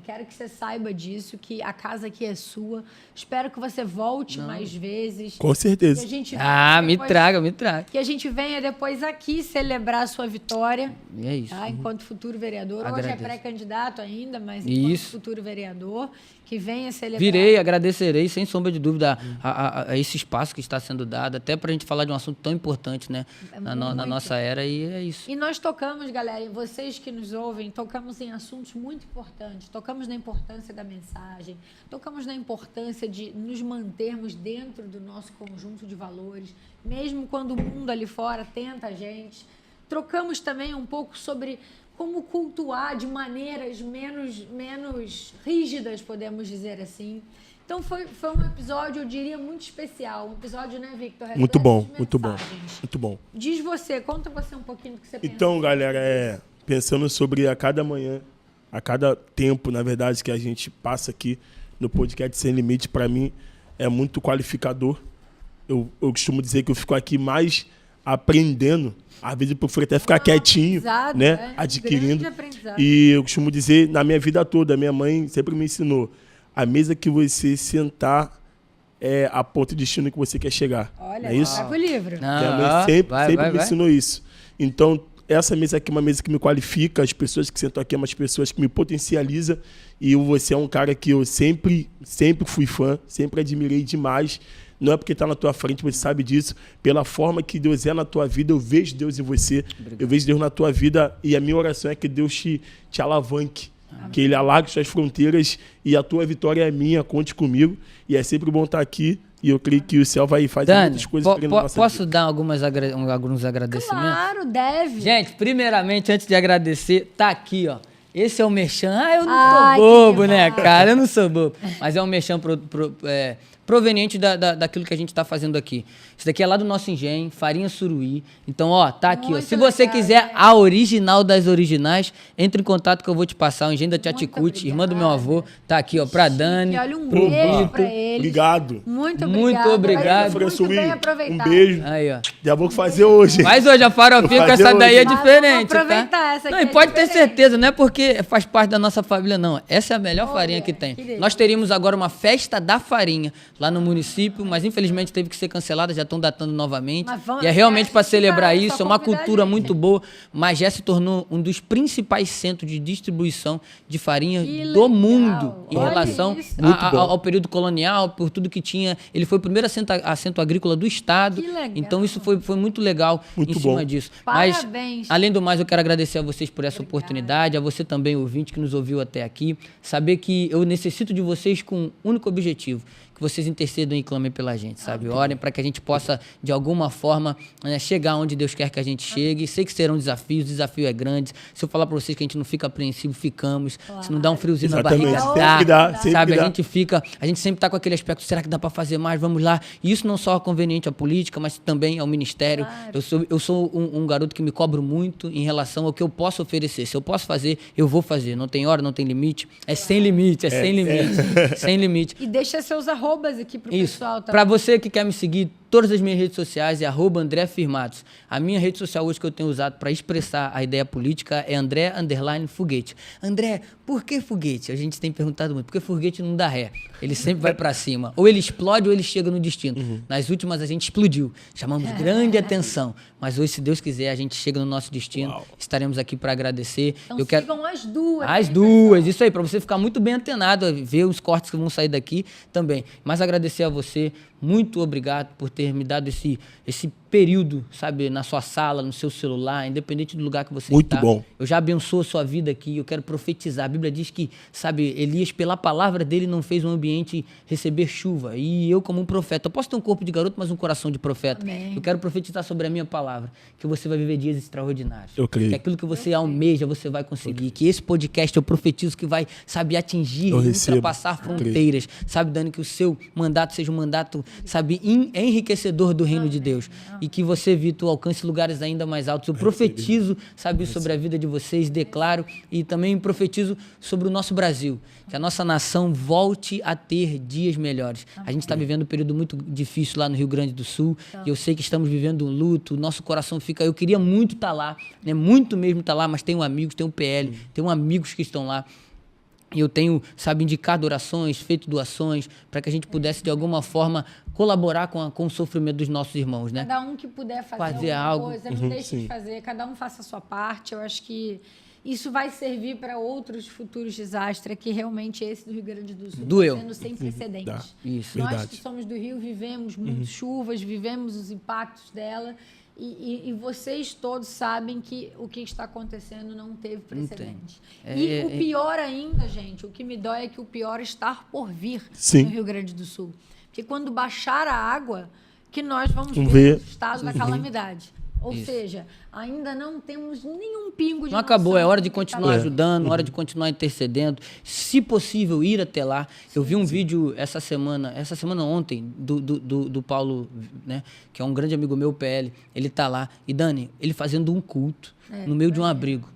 Quero que você saiba disso, que a casa aqui é sua. Espero que você volte mais vezes. Com certeza. Que a gente me traga. Que a gente venha depois aqui celebrar a sua vitória. É isso. Tá? Enquanto futuro vereador. Agradeço. Hoje é pré-candidato ainda, mas enquanto futuro vereador, que venha celebrar. Virei, agradecerei, sem sombra de dúvida, a esse espaço que está sendo dado, até para a gente falar de um assunto tão importante, né? Na nossa era, e é isso. E nós tocamos, galera, e vocês que nos ouvem, tocamos em assuntos muito importantes. Tocamos na importância da mensagem, tocamos na importância de nos mantermos dentro do nosso conjunto de valores, mesmo quando o mundo ali fora tenta a gente. Trocamos também um pouco sobre como cultuar de maneiras menos rígidas, podemos dizer assim. Então foi um episódio, eu diria, muito especial. Um episódio, né, Victor? Muito bom, muito bom, muito bom. Diz você, conta você um pouquinho do que você pensa. Então, galera, pensando sobre a cada manhã, a cada tempo, na verdade, que a gente passa aqui no podcast Sem Limite, para mim é muito qualificador. Eu costumo dizer que eu fico aqui mais aprendendo. Às vezes eu prefiro até ficar quietinho, né? Adquirindo. E eu costumo dizer, na minha vida toda, minha mãe sempre me ensinou: a mesa que você sentar é a ponto de destino que você quer chegar. Olha, é isso? Vai pro livro. Minha mãe sempre me ensinou isso. Então, essa mesa aqui é uma mesa que me qualifica, as pessoas que sentam aqui são umas pessoas que me potencializam, e você é um cara que eu sempre fui fã, sempre admirei demais. Não é porque está na tua frente, você sabe disso. Pela forma que Deus é na tua vida, eu vejo Deus em você. Obrigado. Eu vejo Deus na tua vida, e a minha oração é que Deus te alavanque. Amém. Que Ele alargue suas fronteiras, e a tua vitória é minha, conte comigo. E é sempre bom estar aqui, e eu creio que o céu vai fazer muitas coisas para nossa posso vida. dar alguns agradecimentos? Claro, deve. Gente, primeiramente, antes de agradecer, tá aqui, ó. Esse é o merchan. Eu não sou bobo, né, cara? Eu não sou bobo. Mas é um merchan proveniente daquilo que a gente está fazendo aqui. Isso daqui é lá do nosso engenho, farinha suruí. Então, ó, tá aqui, ó. Se você quiser a original das originais, entre em contato que eu vou te passar. O engenho da Tia Ticute, irmã do meu avô, tá aqui, ó, pra Dani. Olha, um beijo pra eles. Obrigado. Muito obrigado. Muito bem aproveitado. Um beijo. Aí, ó. Já vou fazer hoje. Mas hoje a farofinha com essa daí é diferente, aproveitar tá? Essa não, aqui e pode ter certeza, não é porque porque faz parte da nossa família, não. Essa é a melhor farinha que tem. Nós teríamos agora uma festa da farinha lá no município, mas infelizmente teve que ser cancelada, já estão datando novamente. E é realmente para celebrar isso, é uma cultura muito boa, mas já se tornou um dos principais centros de distribuição de farinha do mundo em relação ao período colonial, por tudo que tinha. Ele foi o primeiro assento agrícola do estado. Então isso foi muito legal em cima disso. Parabéns. Mas, além do mais, eu quero agradecer a vocês por essa oportunidade, a você também, ouvinte, que nos ouviu até aqui. Saber que eu necessito de vocês com um único objetivo, que vocês intercedam e clamem pela gente, sabe? Orem para que a gente possa, de alguma forma, chegar onde Deus quer que a gente chegue. Sei que serão desafios, o desafio é grande. Se eu falar para vocês que a gente não fica apreensivo, ficamos. Se não dá um friozinho na barriga, sabe? A gente sempre tá com aquele aspecto, será que dá para fazer mais? Vamos lá. E isso não só é conveniente à política, mas também ao ministério. Eu sou um garoto que me cobro muito em relação ao que eu posso oferecer. Se eu posso fazer, eu vou fazer. Não tem hora, não tem limite. É sem limite, sem limite. Sem limite. E deixa seus arrobas aqui pro pessoal também. Para você que quer me seguir, todas as minhas redes sociais é @AndréFirmados. A minha rede social hoje que eu tenho usado para expressar a ideia política é André_Foguete. André, por que foguete? A gente tem perguntado muito. Porque foguete não dá ré. Ele sempre vai para cima. Ou ele explode ou ele chega no destino. Nas últimas a gente explodiu. Chamamos grande atenção. Mas hoje, se Deus quiser, a gente chega no nosso destino. Estaremos aqui para agradecer. Então sigam as duas. As duas. Isso aí, para você ficar muito bem antenado, ver os cortes que vão sair daqui também. Mas agradecer a você. Muito obrigado por ter me dado esse período, sabe, na sua sala, no seu celular, independente do lugar que você está. Muito bom. Eu já abençoo a sua vida aqui, eu quero profetizar. A Bíblia diz que, sabe, Elias, pela palavra dele, não fez um ambiente receber chuva. E eu, como um profeta, eu posso ter um corpo de garoto, mas um coração de profeta. Amém. Eu quero profetizar sobre a minha palavra, que você vai viver dias extraordinários. Eu creio. Que aquilo que você almeja, você vai conseguir. Que esse podcast eu profetizo que vai, sabe, atingir, ultrapassar fronteiras. Sabe, Dani, que o seu mandato seja um mandato, sabe, enriquecedor do reino de Deus. E que você, Vitor, alcance lugares ainda mais altos. Eu profetizo, sabe, sobre a vida de vocês, declaro e também profetizo sobre o nosso Brasil. Que a nossa nação volte a ter dias melhores. A gente está vivendo um período muito difícil lá no Rio Grande do Sul. E eu sei que estamos vivendo um luto. Nosso coração fica... Eu queria muito estar lá, né? Muito mesmo estar lá, mas tenho amigos, tenho PL, tenho amigos que estão lá. E eu tenho, sabe, indicado orações, feito doações, para que a gente pudesse, de alguma forma, colaborar com o sofrimento dos nossos irmãos, né? Cada um que puder fazer algo, coisa, não deixe de fazer. Cada um faça a sua parte. Eu acho que isso vai servir para outros futuros desastres, que realmente esse do Rio Grande do Sul está sendo sem precedentes. Isso. Nós que somos do Rio vivemos muitas chuvas, vivemos os impactos dela. E vocês todos sabem que o que está acontecendo não teve precedente. O pior ainda, gente, o que me dói é que o pior está por vir no Rio Grande do Sul. Porque quando baixar a água, que nós vamos ver o estado da calamidade. Ou seja, ainda não temos nenhum pingo de Não acabou, é hora de continuar ajudando, hora de continuar intercedendo. Se possível, ir até lá. Eu vi um vídeo essa semana ontem, do Paulo, né, que é um grande amigo meu, PL. Ele tá lá. E, Dani, ele fazendo um culto no meio de um abrigo.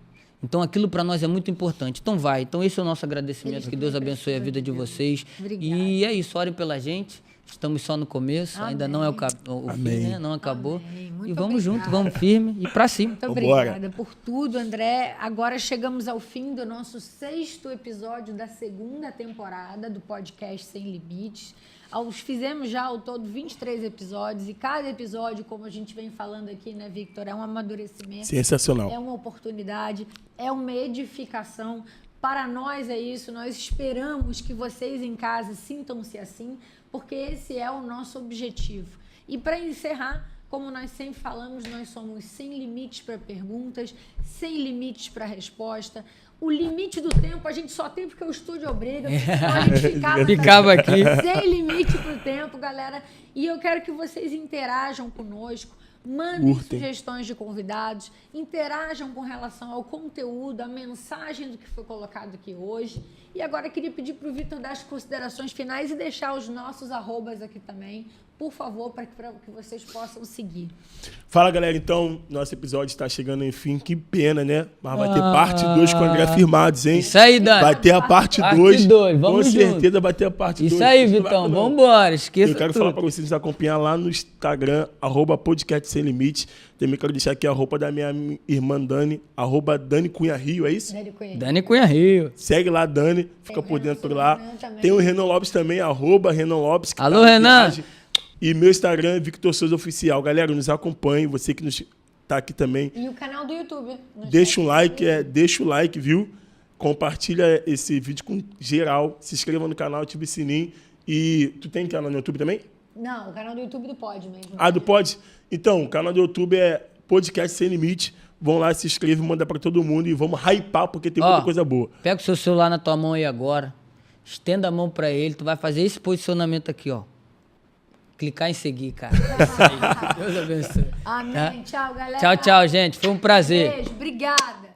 Então, aquilo para nós é muito importante. Então, vai. Então, esse é o nosso agradecimento. Que Deus abençoe a vida de vocês. Obrigada. E é isso, orem pela gente. Estamos só no começo, ainda não é o fim, né? Não acabou. E vamos junto, vamos firme e para cima. Muito obrigada por tudo, André. Agora chegamos ao fim do nosso 6º episódio da 2ª temporada do podcast Sem Limites. Fizemos já ao todo 23 episódios e cada episódio, como a gente vem falando aqui, né, Victor, é um amadurecimento. Sensacional. É uma oportunidade, é uma edificação. Para nós é isso, nós esperamos que vocês em casa sintam-se assim, porque esse é o nosso objetivo. E para encerrar, como nós sempre falamos, nós somos sem limites para perguntas, sem limites para resposta. O limite do tempo a gente só tem porque o estúdio obriga, senão a gente ficava aqui. Sem limite para o tempo, galera. E eu quero que vocês interajam conosco. Mandem sugestões de convidados, interajam com relação ao conteúdo, a mensagem do que foi colocado aqui hoje. E agora eu queria pedir para o Vitor dar as considerações finais e deixar os nossos arrobas aqui também, por favor, para que vocês possam seguir. Fala, galera. Então, nosso episódio está chegando em fim. Que pena, né? Mas vai ter parte 2 com o André Firmados, hein? Isso aí, Dani. Vai ter a parte 2. Vamos com junto. certeza vai ter a parte 2. Isso aí, Vitão. Vamos embora. Esqueça Eu quero falar para vocês nos acompanhar lá no Instagram, @podcast sem limite. Também quero deixar aqui a roupa da minha irmã Dani, @DaniCunhaRio, é isso? Dani Cunha Rio. Segue lá, Dani, fica por dentro lá. Tem o Renan Lopes também, @Renan Lopes. Alô, Renan! E meu Instagram é Victor Souza Oficial. Galera, nos acompanhe, você que tá aqui também. E o canal do YouTube. Deixa um like, viu? Compartilha esse vídeo com geral. Se inscreva no canal, ative o sininho. E tu tem canal no YouTube também? Não, o canal do YouTube do Pod mesmo. Ah, do Pod? Então, o canal do YouTube é Podcast Sem Limite. Vão lá, se inscreve, manda pra todo mundo e vamos hypar, porque tem muita coisa boa. Pega o seu celular na tua mão aí agora. Estenda a mão pra ele. Tu vai fazer esse posicionamento aqui, ó. Clicar em seguir, cara. Deus abençoe. Amém. Tá? Tchau, galera. Tchau, tchau, gente. Foi um prazer. Beijo. Obrigada.